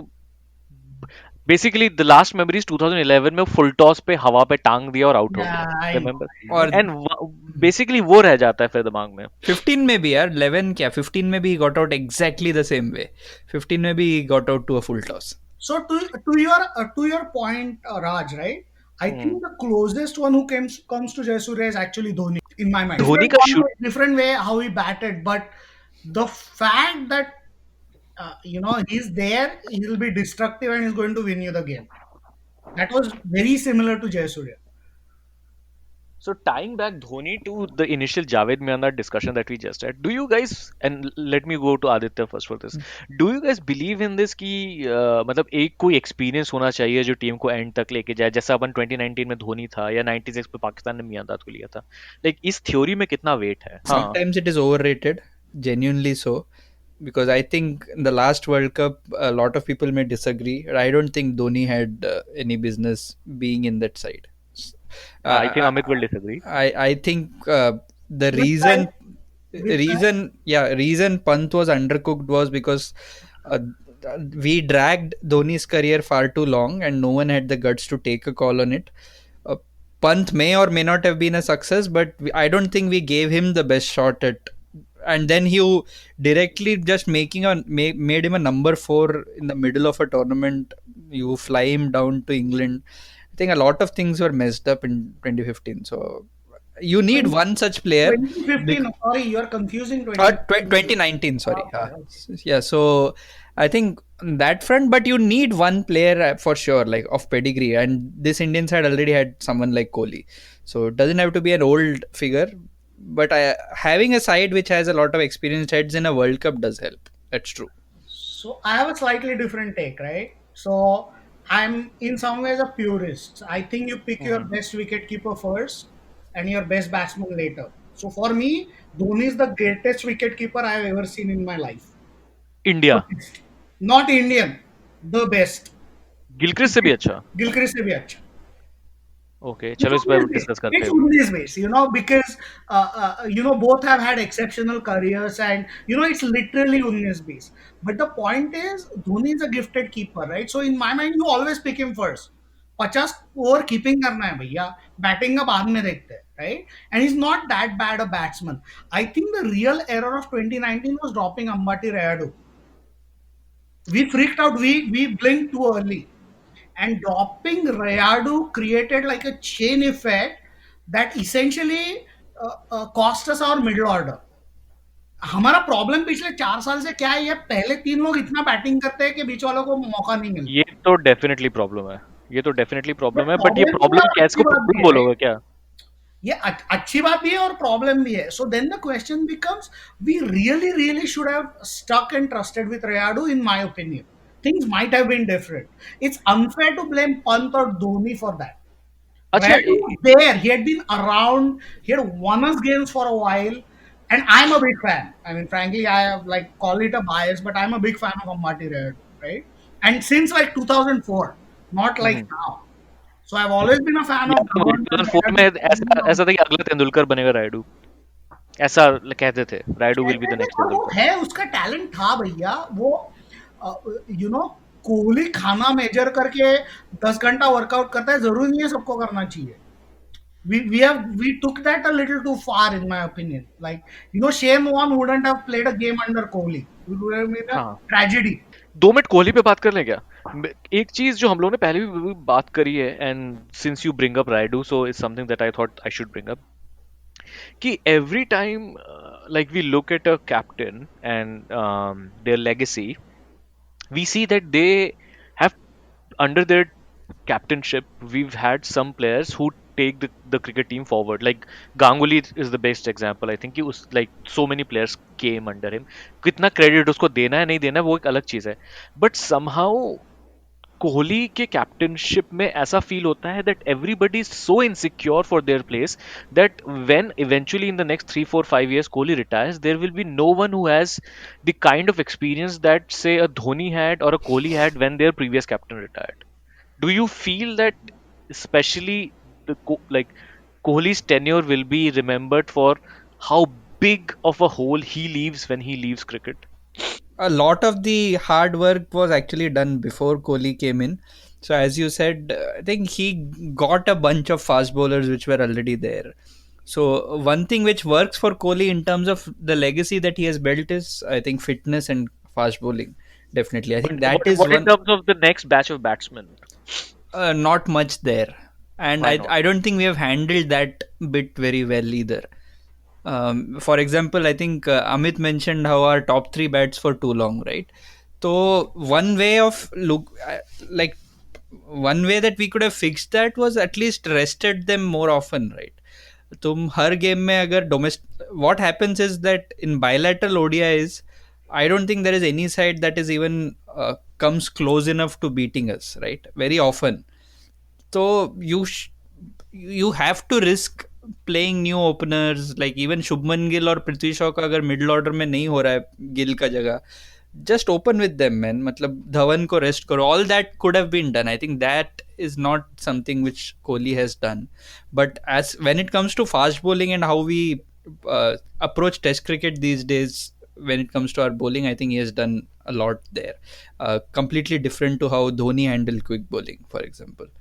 बेसिकली द लास्ट मेमोरीज 2011 में फुल टॉस पे हवा पे टांग दिया और आउट हो गया रिमेंबर और एंड बेसिकली वो रह जाता है फिर दिमाग में 15 में भी यार 11 क्या 15 में भी got out exactly the same way 15 में भी got out to a full toss so to your point Raj, right? I think the closest one who comes to Jayasuriya is actually Dhoni in my mind. Dhoni ka shoot different way how he batted, but the fact that he's there, he'll be destructive and he's going to win you the game. That was very similar to Jayasuriya. So tying back Dhoni to the initial Javed Miandar discussion that we just had, do you guys, and let me go to Aditya first for this, do you guys believe in this कि मतलब एक कोई experience होना चाहिए जो team को and तक लेके जाए जैसा अपन 2019 में धोनी था या 96 में पाकिस्तान ने मियांदाद को लिया था लाइक इस थ्योरी में कितना वेट है Sometimes it is overrated, genuinely so. Because I think in the last World Cup, a lot of people may disagree. I don't think Dhoni had any business being in that side. I think Amit will disagree. I think the reason Pant was undercooked was because we dragged Dhoni's career far too long and no one had the guts to take a call on it. Pant may or may not have been a success, but I don't think we gave him the best shot at. And then you directly just made him a number 4 in the middle of a tournament. You fly him down to England. I think a lot of things were messed up in 2015. So you need one such player. 2015, sorry, you are confusing 2019, sorry. Yeah, so I think on that front, but you need one player for sure, like of pedigree. And this Indian side already had someone like Kohli. So it doesn't have to be an old figure. But having a side which has a lot of experienced heads in a World Cup does help. That's true. So I have a slightly different take, right? So I'm in some ways a purist. I think you pick your best wicketkeeper first and your best batsman later. So for me, Dhoni is the greatest wicketkeeper I have ever seen in my life. India. Not Indian. The best. Gilchrist से भी अच्छा Gilchrist से भी अच्छा okay, It's चलो इस पर 19 base. Discuss करते It's हैं। 19 base, because both have had exceptional careers, and it's literally 19 base. But the point is, Dhoni is a gifted keeper, right? So in my mind, you always pick him first. 50 over keeping करना है भैया, batting का बाद में देखते हैं, right? And he's not that bad a batsman. I think the real error of 2019 was dropping Ambati Rayudu. We freaked out. We blinked too early, and dropping Rayudu created like a chain effect that essentially cost us our middle order. हमारा problem पिछले 4 साल से क्या है, ये पहले 3 लोग इतना बैटिंग करते हैं कि बीच वालों को मौका नहीं मिलता। ये तो डेफिनेटली प्रॉब्लम है, ये तो डेफिनेटली बट प्रॉब्लम है, बट ये प्रॉब्लम भी है प्रॉब्लम और कैसे अच्छी को बात भी प्रॉब्लम है, right? बोलोगे क्या? ये अच्छी बात भी है और प्रॉब्लम भी है. So then the question becomes, we really really should have stuck and trusted with Rayudu in my opinion. Things might have been different. It's unfair to blame Pant or Dhoni for that. अच्छा Rayudu was there. He had been around. He had won us games for a while. And I'm a big fan. I mean, frankly, I have call it a bias, but I'm a big fan of Ambati Rayudu, right? And since 2004, not like hmm, now. So I've always been a fan ये of तो Dhoni and 2004 में ऐसा Rayudu. ऐसा था कि अगला तेंदुलकर बनेगा रायडू, ऐसा कहते थे, रायडू विल बी द कहते थे, नेक्स्ट और वो तेंदुलकर। है, उसका टैलेंट था भैया. वो यू नो कोहली खाना मेजर करके 10 घंटा वर्कआउट करता है, जरूरी नहीं है सबको करना चाहिए. We took that a little too far in my opinion. Shane Warne wouldn't have played a game under Kohli. It would have been a हाँ, tragedy. 2 मिनट कोहली पे बात कर लें क्या? एक चीज जो हम लोगों ने पहले भी बात करी है, and since you bring up Rayudu, so is something that I thought I should bring up, कि every time like we look at a captain and their legacy, we see that they have, under their captainship, we've had some players who take the cricket team forward. Like Ganguly is the best example. I think he was like so many players came under him. कितना credit उसको देना है नहीं देना है वो एक अलग चीज है, but somehow कोहली के कैप्टनशिप में ऐसा फील होता है that everybody is so insecure for their place that when eventually in the next 3 4 5 years Kohli retires, there will be no one who has the kind of experience that say a Dhoni had or a Kohli had when their previous captain retired. Do you feel that especially like Kohli's tenure will be remembered for how big of a hole he leaves when he leaves cricket? A lot of the hard work was actually done before Kohli came in. So as you said, I think he got a bunch of fast bowlers which were already there. So one thing which works for Kohli in terms of the legacy that he has built is, I think, fitness and fast bowling. Definitely, I But think that is what in one. terms of the next batch of batsmen? Not much there, and Why I not? I don't think we have handled that bit very well either. For example, I think Amit mentioned how our top three bats for too long, right? So one way of like one way that we could have fixed that was at least rested them more often, right? तुम हर game में अगर domestic, what happens is that in bilateral ODIs, I don't think there is any side that is even comes close enough to beating us, right? Very often. So you have to risk playing new openers, like even Shubman Gill और पृथ्वी शॉ का अगर middle order में नहीं हो रहा है गिल का जगह, just open with them, man. मतलब धवन को रेस्ट करो. All that could have been done. I think that is not something which Kohli has done. But as when it comes to fast bowling and how we approach Test cricket these days, when it comes to our bowling, I think he has done a lot there. Completely different to how Dhoni handled quick bowling, for example.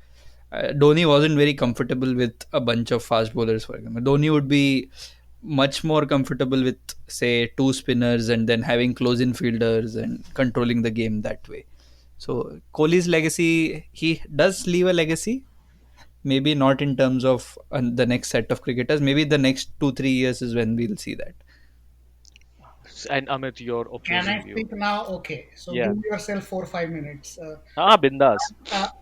Dhoni wasn't very comfortable with a bunch of fast bowlers, for example. Dhoni would be much more comfortable with, say, two spinners and then having close in fielders and controlling the game that way. So, Kohli's legacy, he does leave a legacy. Maybe not in terms of the next set of cricketers. Maybe the next 2 3 years is when we'll see that. And Amit, your Can I opposing view? speak now? Okay, so Yeah. give yourself 4 5 minutes. Bindas.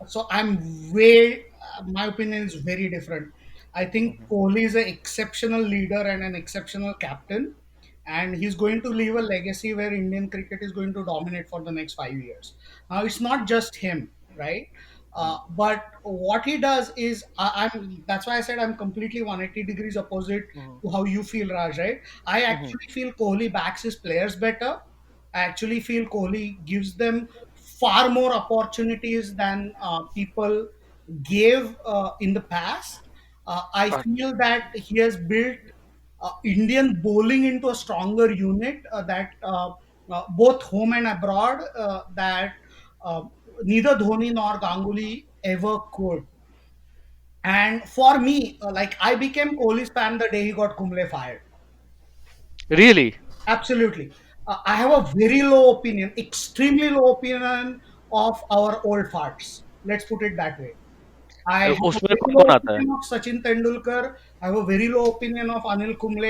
So I'm way, my opinion is very different. I think Kohli is an exceptional leader and an exceptional captain, and he's going to leave a legacy where Indian cricket is going to dominate for the next 5 years. Now, it's not just him, right? But what he does is, I'm that's why I said I'm completely 180 degrees opposite to how you feel, Raj, right? I actually feel Kohli backs his players better. I actually feel Kohli gives them far more opportunities than people gave in the past. I feel that he has built Indian bowling into a stronger unit that both home and abroad that uh, neither Dhoni nor Ganguly ever could. And for me, like I became Kohli's fan the day he got Kumble fired. Really? Absolutely. I have a very low opinion, extremely low opinion of our old farts. Let's put it that way. I have a उसमें very कौन कौन low आता है? opinion of Sachin Tendulkar. I have a very low opinion of Anil Kumble.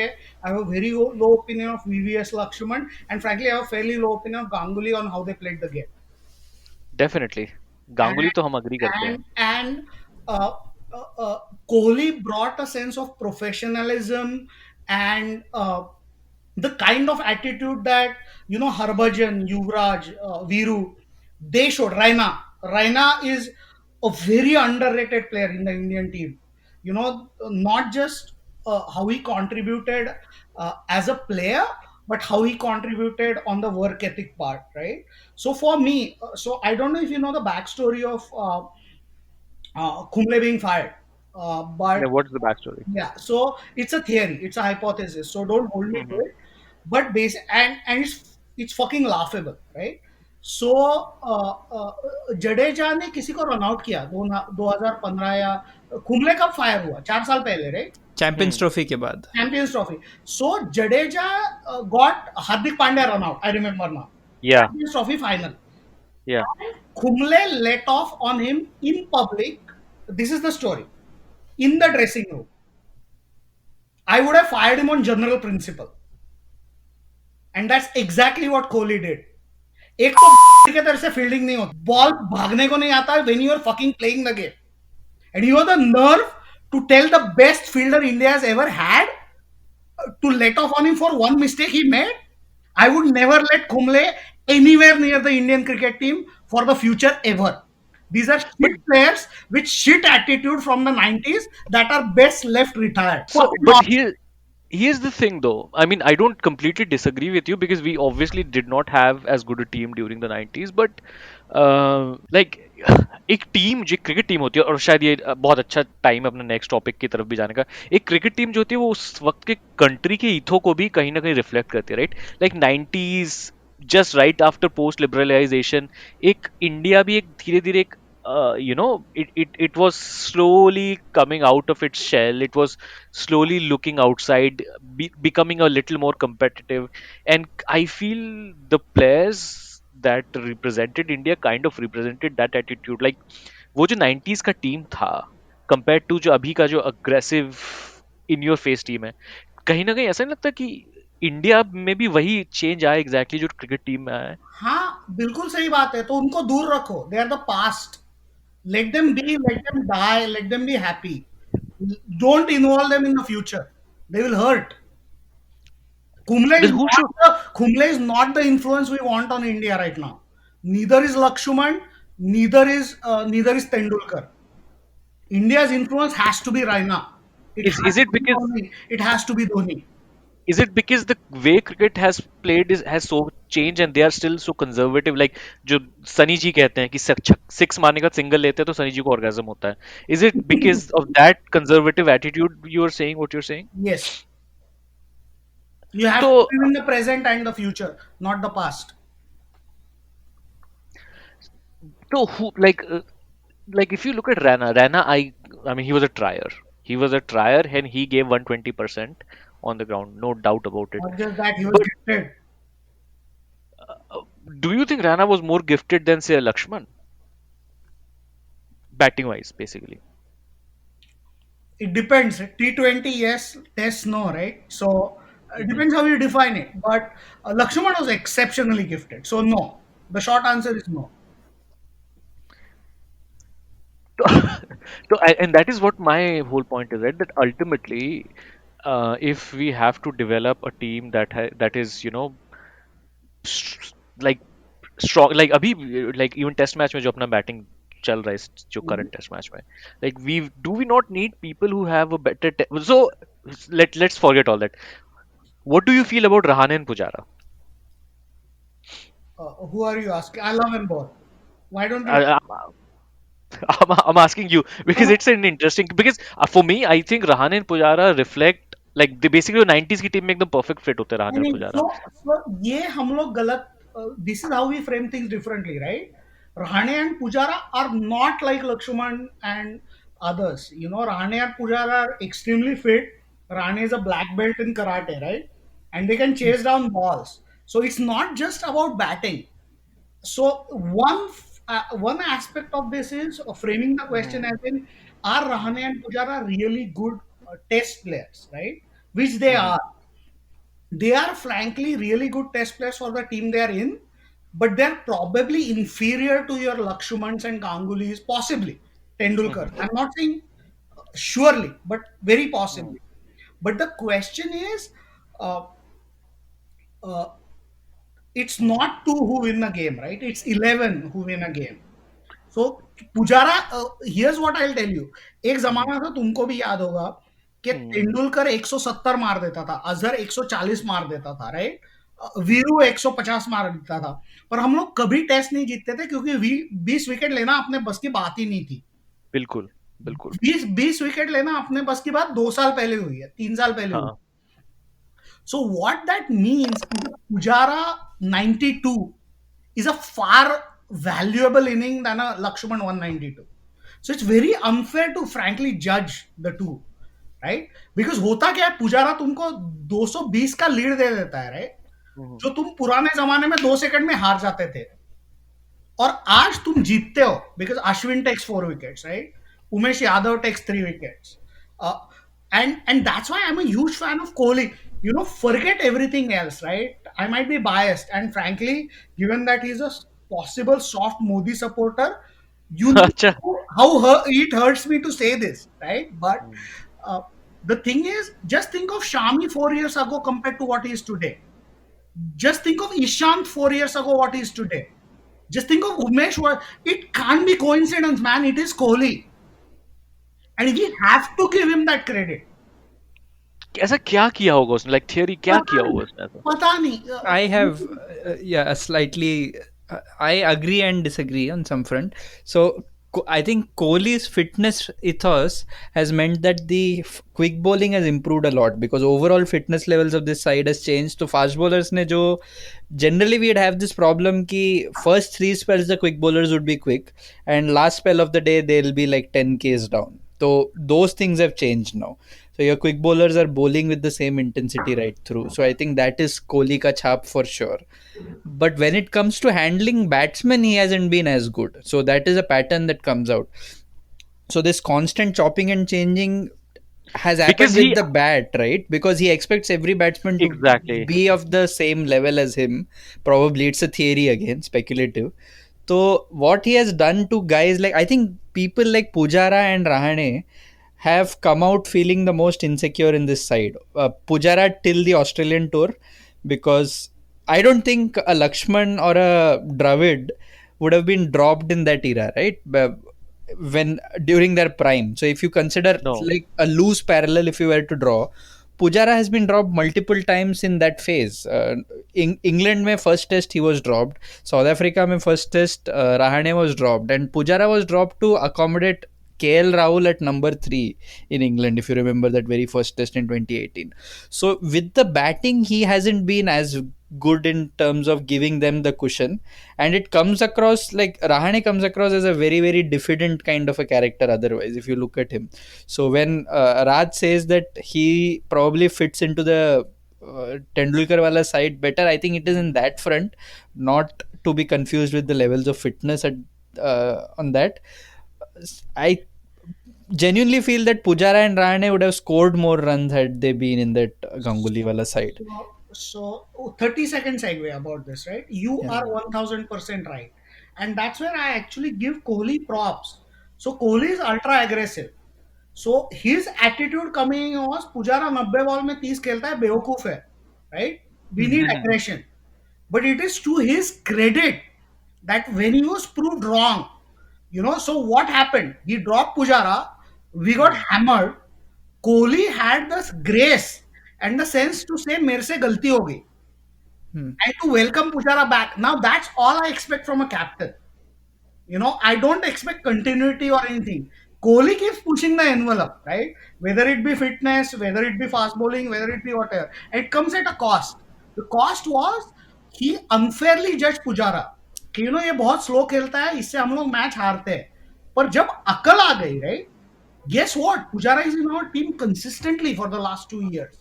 I have a very low opinion of VVS Lakshman. And frankly, I have a fairly low opinion of Ganguly on how they played the game. Definitely. And Ganguly तो हम agree करते हैं. and uh, Kohli brought a sense of professionalism and the kind of attitude that Harbhajan, Yuvraj, Viru, they showed. Raina is a very underrated player in the Indian team. Not just how he contributed as a player, but how he contributed on the work ethic part, right? So for me, so I don't know if you know the backstory of Kumble being fired, Yeah, but what's the backstory? yeah, so it's a theory, it's a hypothesis. So don't hold me to Mhm. it. But and it's fucking laughable, right? So Jadeja ने किसी को run out किया 2015 या कुंबले कब fire हुआ 4 साल पहले, right? Champions trophy के बाद. Champions Trophy. So Jadeja got Hardik Pandya run out. I remember now. Yeah, Champions Trophy final. yeah. Kumble let off on him in public. This is the story. In the dressing room. I would have fired him on general principle. And that's exactly what Kohli did. एक तो के तरह से fielding नहीं होती, ball भागने को नहीं आता when you are fucking playing the game, and you have the nerve to tell the best fielder India has ever had to let off on him for one mistake he made. I would never let Kumble anywhere near the Indian cricket team for the future ever. These are But shit players with shit attitude from the 90s that are best left retired. so, Fucking but off. here's the thing though. I mean, I don't completely disagree with you because we obviously did not have as good a team during the 90s, but like एक team जो cricket team होती है, और शायद ये बहुत अच्छा time है अपने नेक्स्ट टॉपिक की तरफ भी जाने का. एक क्रिकेट टीम जो होती है वो उस वक्त के कंट्री के ईथो को भी कहीं ना कहीं रिफ्लेक्ट करती है, right? Like 90s, just right after post liberalisation, एक इंडिया भी एक धीरे धीरे एक it was slowly coming out of its shell. It was slowly looking outside, becoming a little more competitive. And I feel the players that represented India kind of represented that attitude. Like वो जो 90s का team था compared to जो अभी का जो aggressive in your face team है, कहीं ना कहीं ऐसा नहीं लगता कि इंडिया में भी वही चेंज आया एग्जैक्टली जो क्रिकेट टीम में आया है? हाँ, बिल्कुल सही बात है. तो उनको दूर रखो. They are the past. Let them be, let them die, let them be happy. Don't involve them in the future. They will hurt. Then who should? Kumble is not the influence we want on India right now. Neither is Lakshman, neither is Tendulkar. India's influence has to be Raina. It Is has is it to be because Dhoni. It has to be Dhoni. the way cricket has played has so changed and they are still so conservative? Like जो सनी जी कहते हैं कि six मारने का single लेते हैं तो सनी जी को orgasm होता है. Is it because of that conservative attitude you are saying what you're saying? Yes. You have तो to live in the present and the future, not the past. तो who like if you look at Rana, I mean he was a trier. He was a trier and he gave 120% on the ground, no doubt about it. Not just that, he was But gifted. do you think Rana was more gifted than say Lakshman, batting wise, basically? It depends. T20, yes. Test, no, right? So it depends how you define it. But Lakshman was exceptionally gifted. So no. The short answer is no. So, and that is what my whole point is, right? That ultimately, if we have to develop a team that is, like strong, like अभी like even test match में जो अपना batting चल रहा है जो current test match में, like we not need people who have a better so let's forget all that. What do you feel about Rahane and Pujara? Who are you asking? I love them both. Why don't you? I, I'm asking you because it's an interesting because for me I think Rahane and Pujara reflect like they basically 90s की team में एकदम perfect fit होते हैं नहीं Rahane और नहीं Pujara. so ये हम लोग गलत this is how we frame things differently right Rahane and Pujara are not like Lakshman and others. You know, Rahane and Pujara are extremely fit. Rahane is a black belt in karate, right? And they can chase down balls. So it's not just about batting. So one aspect of this is framing the question as in, are Rahane and Pujara really good test players, right? Which they are. They are frankly really good test players for the team they are in, but they're probably inferior to your Lakshmans and Gangulis, possibly Tendulkar. I'm not saying surely, but very possibly. But the question is, uh, uh, it's not two who win a game, right? It's 11 who win a game. So Pujara here's what I will tell you एक जमाना था तुमको भी याद होगा कि तेंदुलकर 170 मार देता था अजहर 140 मार देता था राइट वीरू 150 मार देता था पर हम लोग कभी टेस्ट नहीं जीतते थे क्योंकि 20 विकेट लेना अपने बस की बात ही नहीं थी बिल्कुल बिल्कुल 20 विकेट लेना अपने बस की बात 2 साल पहले हुई है 3 साल पहले हुई हाँ So what that means is that Pujara 92 is a far valuable inning than a Lakshman 192. So it's very unfair to frankly judge the two, right? Because होता क्या है पुजारा तुमको 220 का लीड दे देता है, right? जो तुम पुराने जमाने में 2 सेकंड में हार जाते थे और आज तुम जीतते हो because Ashwin takes 4 wickets, right? Umesh Yadav takes 3 wickets. Uh, and that's why I'm a huge fan of Kohli. You know, forget everything else, right? I might be biased, and frankly, given that he's a possible soft Modi supporter, you अच्छा know it hurts me to say this, right? But uh, the thing is, just think of Shami 4 years ago compared to what he is today. Just think of Ishant 4 years ago, what he is today. Just think of Umesh. It can't be coincidence, man. It is Kohli, and we have to give him that credit. ऐसा क्या किया होगा उसने like theory क्या किया होगा उसने ऐसा पता नहीं I have, yeah, a slightly. I agree and disagree on some front. So I think Kohli's fitness ethos has meant that the quick bowling has improved a lot because overall fitness levels of this side has changed. So fast bowlers ne jo generally we'd have this problem ki first 3 spells the quick bowlers would be quick and last spell of the day they'll be like 10 k's down. So those things have changed now. So your quick bowlers are bowling with the same intensity right through. So I think that is Kohli ka chap for sure. But when it comes to handling batsmen, he hasn't been as good. So that is a pattern that comes out. So this constant chopping and changing has happened because with he the bat, right? Because he expects every batsman to exactly be of the same level as him. Probably it's a theory again, speculative. So what he has done to guys like I think people like Pujara and Rahane have come out feeling the most insecure in this side. Pujara till the Australian tour because I don't think a Lakshman or a Dravid would have been dropped in that era, right? When during their prime. So if you consider no like a loose parallel, if you were to draw, Pujara has been dropped multiple times in that phase. England mein first test he was dropped. South Africa mein first test Rahane was dropped, and Pujara was dropped to accommodate KL Rahul at number 3 in England, if you remember that very first test in 2018. So with the batting, he hasn't been as good in terms of giving them the cushion, and it comes across like Rahane comes across as a very very diffident kind of a character. Otherwise, if you look at him, so when Raj says that he probably fits into the Tendulkar wala side better, I think it is in that front, not to be confused with the levels of fitness at on that. I genuinely feel that Pujara and Rahane would have scored more runs had they been in that Ganguly wala side. So 30-second segue about this, right? You Yeah. are 1000% right. And that's where I actually give Kohli props. So Kohli is ultra aggressive. So his attitude coming was Pujara 90 ball में 30 खेलता है बेवकूफ है, right? We need aggression. But it is to his credit that when he was proved wrong, you know, so what happened? He dropped Pujara, we got hammered. Kohli had the grace and the sense to say मेरे से गलती हो गई and to welcome Pujara back. Now that's all I expect from a captain. I don't expect continuity or anything. Kohli keeps pushing the envelope, right? Whether it be fitness, whether it be fast bowling, whether it be whatever. It comes at a cost. The cost was he unfairly judged Pujara कि ये बहुत slow खेलता है, इससे हम लोग match हारते हैं. पर जब अकल आ गई, right? Guess what? Pujara is in our team consistently for the last 2 years.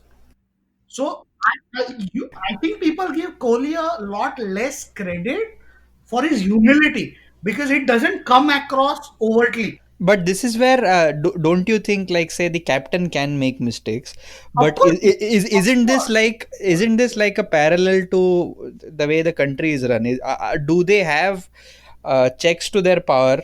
So I think people give Kohli a lot less credit for his humility because it doesn't come across overtly. But this is where don't you think, like, say, the captain can make mistakes, Of but course, isn't of this course. like a parallel to the way the country is run? Do they have checks to their power?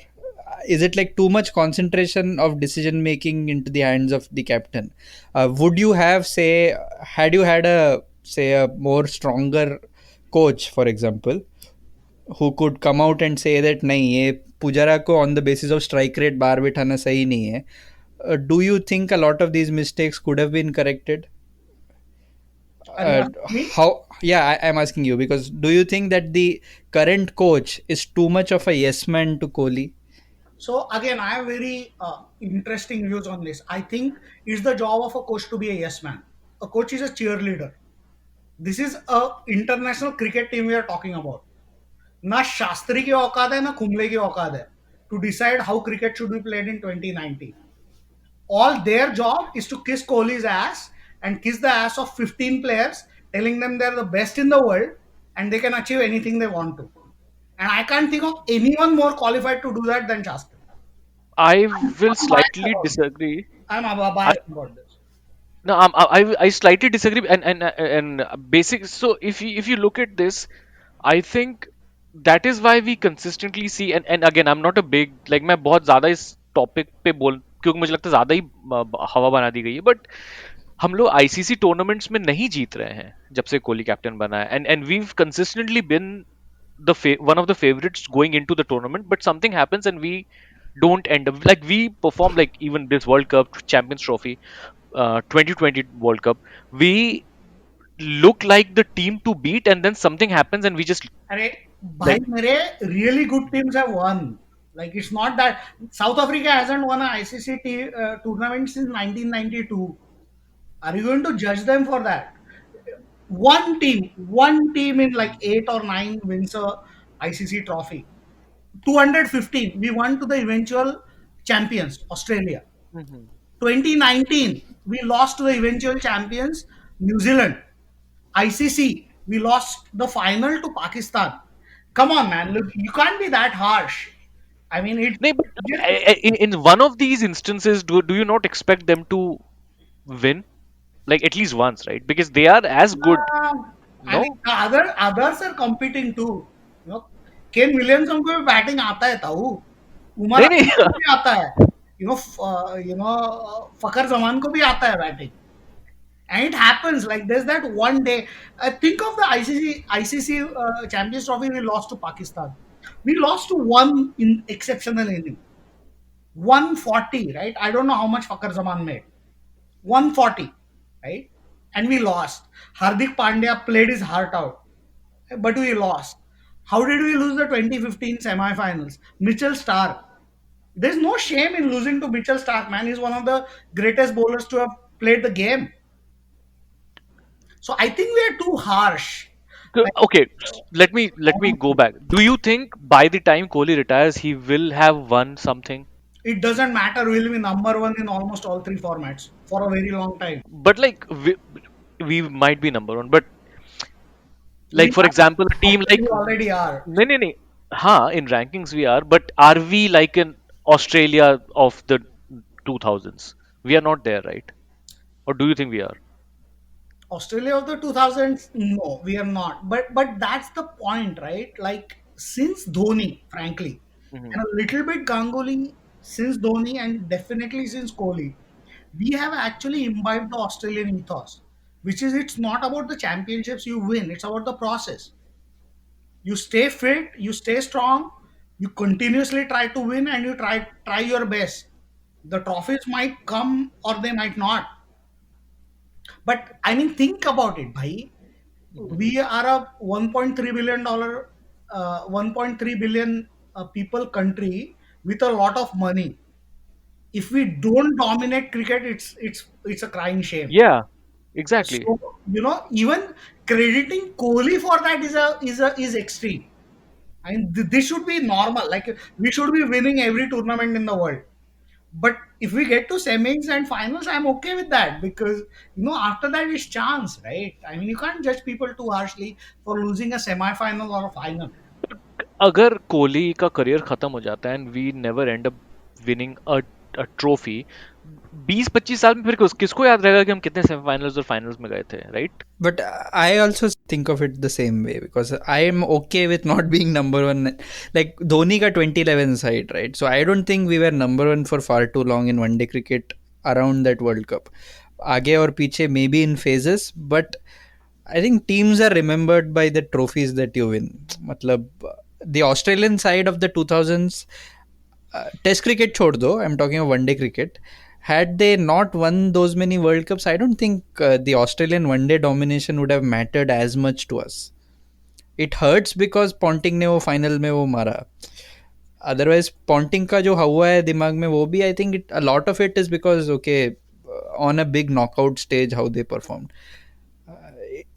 Is it like too much concentration of decision making into the hands of the captain? Would you have, say, had you had a more stronger coach, for example, who could come out and say that नहीं ये पुजारा को on the basis of strike rate बाहर बिठाना सही नहीं है, do you think a lot of these mistakes could have been corrected? Are you asking me? How? Yeah, I'm asking you because do you think that the current coach is too much of a yes man to Kohli? So again, I have very interesting views on this. I think it's the job of a coach to be a yes man. A coach is a cheerleader. This is a international cricket team we are talking about. ना शास्त्री की औकात है ना कुंबले की औकात है to decide how cricket should be played in 2019. All their job is to kiss Kohli's ass and kiss the ass of 15 players, telling them they're the best in the world and they can achieve anything they want to. And I can't think of anyone more qualified to do that than Shastri. I will I'm biased slightly about this. disagree. I'm I, biased about this. no, I slightly disagree, and basic. So if you look at this, I think that is why we consistently see, and again, I'm not a big, like, मैं बहुत ज़्यादा इस topic पे बोल, क्योंकि मुझे लगता है ज़्यादा ही हवा बना दी गई है, बट हम लोग आईसीसी टूर्नामेंट्स में नहीं जीत रहे हैं जब से कोहली कैप्टन बना है, and we've consistently been one of the favorites going into the tournament, but something happens and we don't end up, like, we perform, like, even this World Cup, Champions Trophy, 2020 World Cup, we look like the team to beat, and then something happens and we just, अरे भाई like, मेरे really good teams have won. Like it's not that South Africa hasn't won an ICC tournament since 1992. Are you going to judge them for that? One team in like 8 or 9 wins a ICC trophy. 215. We won to the eventual champions, Australia. 2019, we lost to the eventual champions, New Zealand. ICC, we lost the final to Pakistan. Come on, man. Look, you can't be that harsh. I mean, it. no, but in one of these instances, do you not expect them to win, like, at least once, right? Because they are as good. I No, mean, others are competing too. Kane Williamson को भी batting आता है ताऊ उमर नहीं नहीं को भी आता है फकर जमान को भी आता है batting and it happens like there's that one day. Think of the ICC Champions Trophy we lost to Pakistan. We lost to one in exceptional inning, 140, right? I don't know how much Fakar Zaman made. 140, right? And we lost. Hardik Pandya played his heart out, but we lost. How did we lose the 2015 semi-finals? Mitchell Stark. There's no shame in losing to Mitchell Stark, man. He's one of the greatest bowlers to have played the game. So I think we are too harsh. So, okay, let me go back. Do you think by the time Kohli retires, he will have won something? It doesn't matter. We'll be number one in almost all three formats for a very long time. But, like, we might be number one. But, We like, for example, a team like, we already are. no, हाँ, in rankings we are. But are we like an Australia of the 2000s? We are not there, right? Or do you think we are? Australia of the 2000s, no, we are not. But that's the point, right? Like since Dhoni, frankly, Mhm. and a little bit Ganguly since Dhoni, and definitely since Kohli, we have actually imbibed the Australian ethos, which is it's not about the championships you win; it's about the process. You stay fit, you stay strong, you continuously try to win, and you try your best. The trophies might come or they might not. But I mean, think about it, bhai. We are a $1.3 billion, 1.3 billion people country with a lot of money. If we don't dominate cricket, it's a crying shame. Yeah, exactly. So even crediting Kohli for that is extreme. And this should be normal. Like we should be winning every tournament in the world. But if we get to semis and finals, I'm okay with that because after that it's chance, right? I mean, you can't judge people too harshly for losing a semi-final or a final. अगर कोहली का career खत्म हो जाता है and we never end up winning a trophy 20-25 साल में फिर किसको याद रहेगा कि हम कितने सेमीफाइनल्स और फाइनल्स में गए थे, right? But I also think of it the same way because I am okay with not being number one. Like Dhoni ka 2011 side, right? So I don't think we were number one for far too long in one day cricket around that World Cup. आगे और पीछे maybe in phases, but I think teams are remembered by the trophies that you win. मतलब the Australian side of the 2000s, Test cricket छोड़ दो, I'm talking of one day cricket. Had they not won those many World Cups, I don't think the Australian one day domination would have mattered as much to us. It hurts because Ponting ने वो final में वो मारा. Otherwise, Ponting का जो हुआ है दिमाग में वो भी, I think a lot of it is because on a big knockout stage how they performed.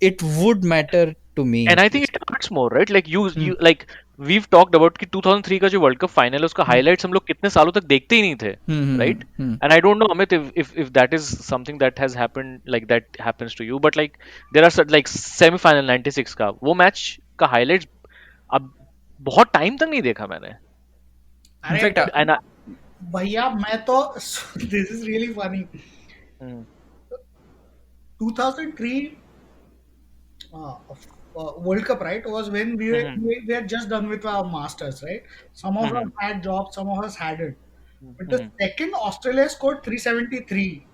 It would matter to me. And I think it hurts more, right? Like you like we've talked about कि 2003 का जो world cup final है उसका highlights हम लोग कितने सालों तक देखते ही नहीं थे, right? And I don't know, Amit, if that is something that has happened, like that happens to you, but like there are like semi-final 96 का वो मैच का हाइलाइट्स अब बहुत टाइम तक नहीं देखा मैंने. In fact, And भैया मैं तो this is really funny. 2003 World Cup, right, was when we were just done with our masters, right? Some of us had jobs, some of us hadn't. But the second Australia scored 373,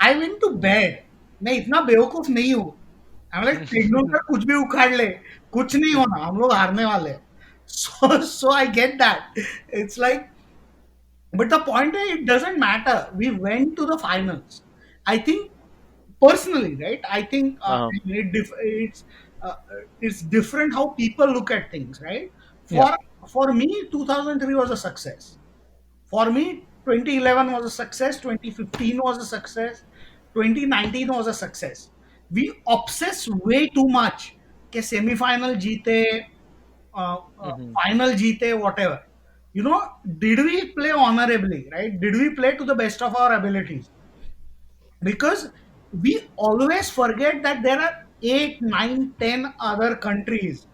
I went to bed. मैं इतना बेवकूफ नहीं हूँ. I'm like Tendulkar कुछ भी उखाड़ ले, कुछ नहीं होना, हम लोग हारने वाले हैं. So I get that. It's like, but the point is, it doesn't matter. We went to the finals. I think personally, right? I think it's different how people look at things, right? For me, 2003 was a success. For me, 2011 was a success. 2015 was a success. 2019 was a success. We obsess way too much. कि semi-final जीते, final जीते, whatever. Did we play honorably, right? Did we play to the best of our abilities? Because we always forget that there are 8, 9, 10 other countries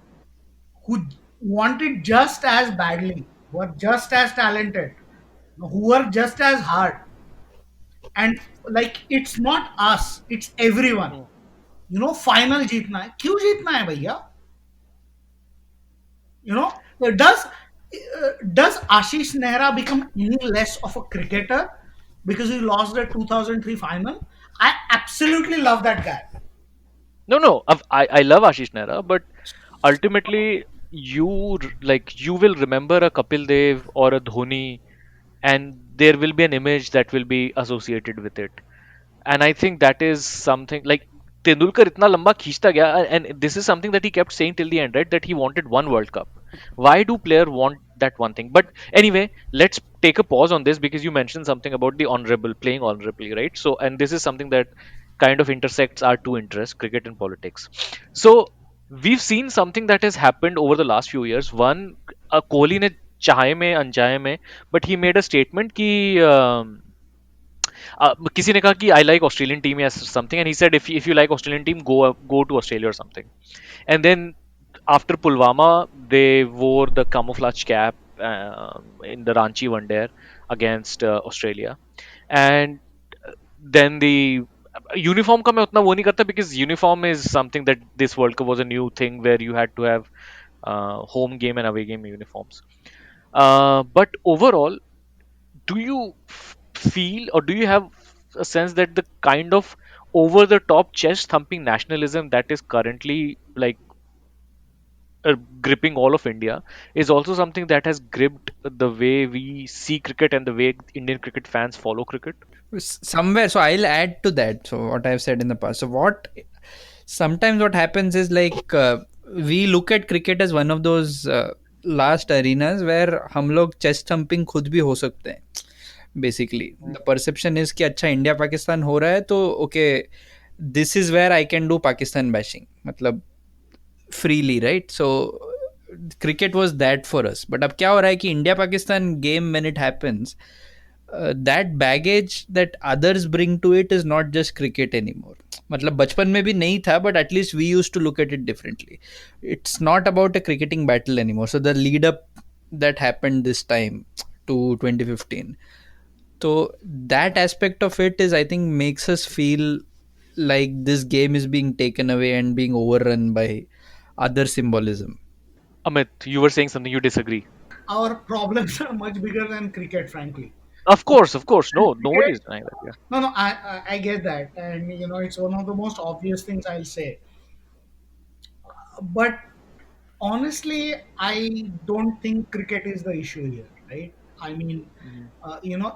who want it just as badly, who are just as talented, who are just as hard. And like, it's not us, it's everyone. Final जीतना है. क्यों जीतना है भैया? Does Ashish Nehra become any less of a cricketer because he lost the 2003 final? I absolutely love that guy. No, I love Ashish Nehra, but ultimately you will remember a Kapil Dev or a Dhoni, and there will be an image that will be associated with it. And I think that is something like Tendulkar इतना लंबा खींचता गया, and this is something that he kept saying till the end, right? That he wanted one World Cup. Why do players want that one thing? But anyway, let's take a pause on this because you mentioned something about the honorable, playing honorably, right? So, and this is something that kind of intersects our two interests, cricket and politics. So, we've seen something that has happened over the last few years. One, Kohli ने चाहे में अनचाहे में, but he made a statement कि किसी ने कहा कि I like Australian team या something, and he said if you like Australian team, go to Australia or something. And then after Pulwama, they wore the camouflage cap in the Ranchi one day against Australia. And then the uniform का मैं उतना वो नहीं करता because uniform is something that this World Cup was a new thing where you had to have home game and away game uniforms. But overall, do you feel or do you have a sense that the kind of over the top chest thumping nationalism that is currently like gripping all of India is also something that has gripped the way we see cricket and the way Indian cricket fans follow cricket? Somewhere, so I'll add to that. So what I've said in the past. So sometimes what happens is like we look at cricket as one of those last arenas where हम लोग chest thumping खुद भी हो सकते हैं. Basically the perception is कि अच्छा India Pakistan हो रहा है तो okay this is where I can do Pakistan bashing, मतलब freely, right? So cricket was that for us. But अब क्या हो रहा है कि India Pakistan game when it happens, that baggage that others bring to it is not just cricket any more. मतलब बचपन में भी नहीं था, but at least we use to look at it differently. It's not about a cricketing battle any more. So the lead up that happened this time to 2015, so that aspect of it is I think makes us feel like this game is being taken away and being overrun by other symbolism. Amit, you were saying something, you disagree. Our problems are much bigger than cricket, frankly. Of course, no, And nobody is cricket, denying that. Yeah. no, no, I get that, and it's one of the most obvious things I'll say. But honestly, I don't think cricket is the issue here, right? I mean,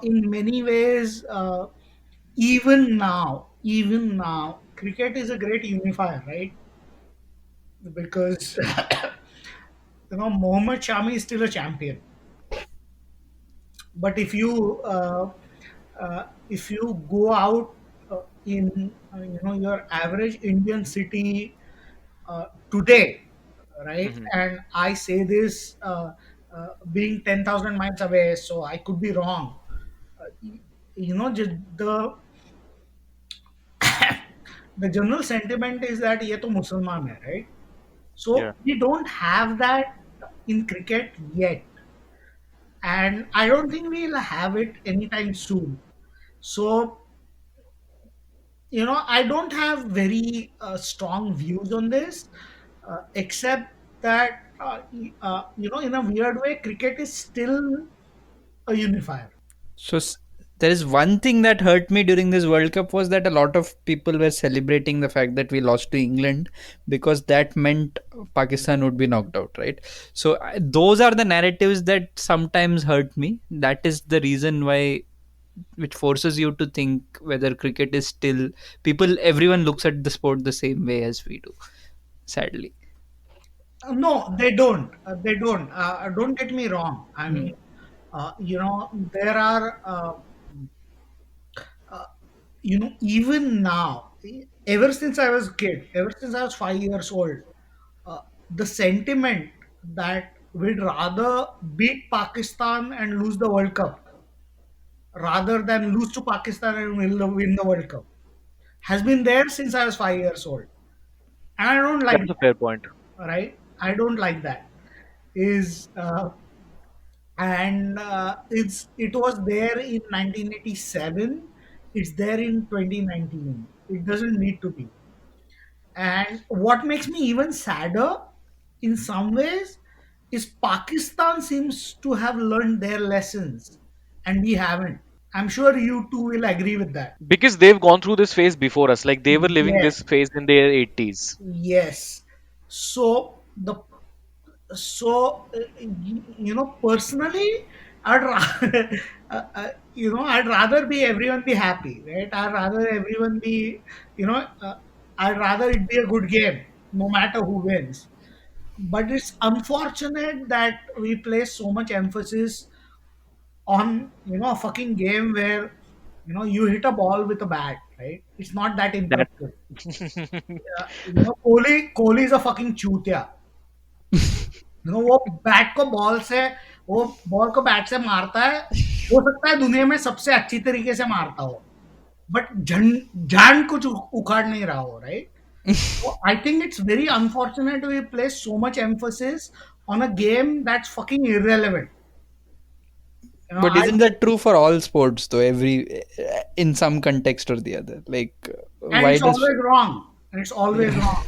in many ways, even now, cricket is a great unifier, right? Because Mohammad Shami is still a champion. But if you go out in your average Indian city today, right? Mhm. And I say this being 10,000 miles away, so I could be wrong. Just the general sentiment is that ये तो मुसलमान है, right? Yeah. So we don't have that in cricket yet, and I don't think we'll have it anytime soon. So I don't have very strong views on this, except that in a weird way, cricket is still a unifier. So there is one thing that hurt me during this World Cup was that a lot of people were celebrating the fact that we lost to England because that meant Pakistan would be knocked out, right? So those are the narratives that sometimes hurt me. That is the reason why, which forces you to think whether cricket is still, everyone looks at the sport the same way as we do, sadly. No, they don't. They don't. Don't get me wrong. I Hmm. mean, there are, even now, ever since I was a kid, ever since I was 5 years old, the sentiment that we'd rather beat Pakistan and lose the World Cup rather than lose to Pakistan and win the World Cup has been there since I was 5 years old. And I don't like That's a that, fair point. right? I don't like that. Is and it was there in 1987. It's there in 2019. It doesn't need to be. And what makes me even sadder in some ways is Pakistan seems to have learned their lessons and we haven't. I'm sure you two will agree with that. Because they've gone through this phase before us. Like they were living Yes, this phase in their 80s. yes. So personally, I'd rather, I'd rather be everyone be happy, right? I'd rather everyone be, you know, uh, I'd rather it be a good game, no matter who wins. But it's unfortunate that we place so much emphasis on a fucking game where you hit a ball with a bat, right? It's not that That impressive. Kohli is a fucking chutia. वो bat को ball से वो ball को bat से मारता है, हो सकता है दुनिया में सबसे अच्छी तरीके से मारता हो, बट जान कुछ उखाड़ नहीं रहा हो, right? I think it's very unfortunate we place so much emphasis on a game that's fucking irrelevant. But isn't that true for all sports though? In some context or the other, like And why it's does always wrong. And it's always wrong.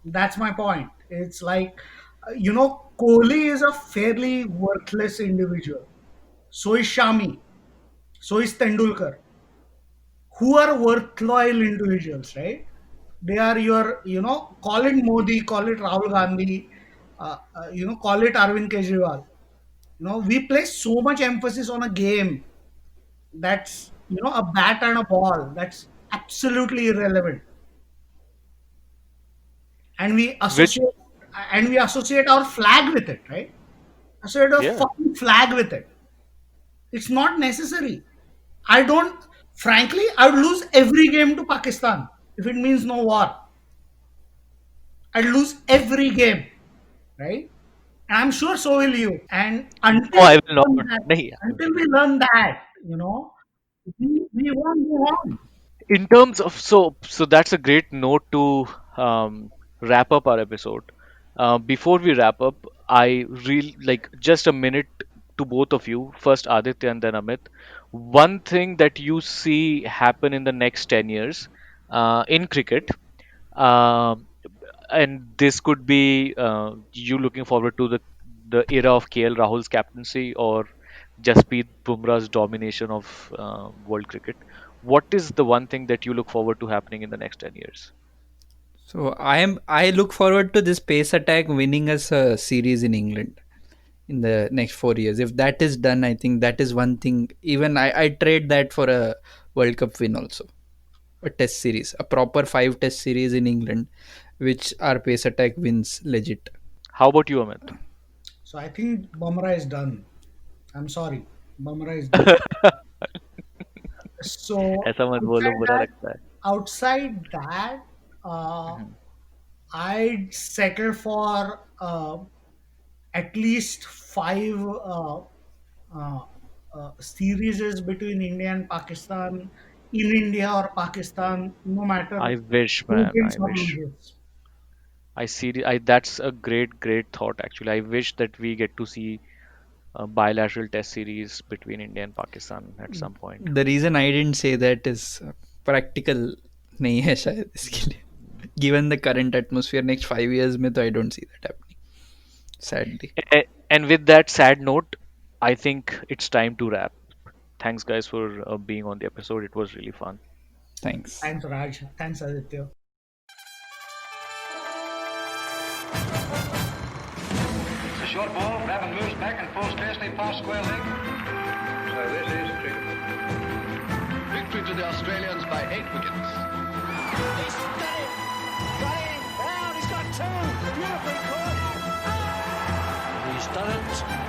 That's my point. It's like, Kohli is a fairly worthless individual. So is Shami. So is Tendulkar. Who are worthwhile individuals, right? They are your, call it Modi, call it Rahul Gandhi, call it Arvind Kejriwal. We place so much emphasis on a game that's, a bat and a ball. That's absolutely irrelevant. And we which associate our flag with it, right? So it a Yeah. fucking flag with it. It's not necessary. I don't. Frankly, I would lose every game to Pakistan if it means no war. I'd lose every game, right? And I'm sure so will you. And No, I will not. Nahi, until we learn that, we won't move on. in terms of so that's a great note to wrap up our episode. Before we wrap up, I really like just a minute to both of you. First Aditya and then Amit. One thing that you see happen in the next 10 years in cricket, um, and this could be you looking forward to the era of KL Rahul's captaincy or Jasprit Bumrah's domination of world cricket. What is the one thing that you look forward to happening in the next 10 years? So I look forward to this pace attack winning us a series in England in the next 4 years. If that is done, I think that is one thing. Even I trade that for a World Cup win also. A test series, a proper 5 test series in England, which our pace attack wins legit. How about you, Amit? So I think Bumrah is done. I'm sorry. Bumrah is done. So ऐसा मत बोलो बुरा लगता है. outside that, uh, I'd settle for at least five uh, series between India and Pakistan, in India or Pakistan, no matter I wish, who man. wins I or wish. loses. I see. That's a great thought. Actually, I wish that we get to see a bilateral test series between India and Pakistan at some point. The reason I didn't say that is practical नहीं है शायद इसके लिए. Given the current atmosphere, next 5 years में तो I don't see that happening. Sadly. And with that sad note, I think it's time to wrap. Thanks, guys, for being on the episode. It was really fun. Thanks. Thanks, Raj. Thanks, Aditya. It's a short ball. Raven moves back and falls scarcely past square leg. So this is cricket. Victory to the Australians by 8 wickets. He's got it. Got him. Brown, he's got two. Beautifully caught. He's done it.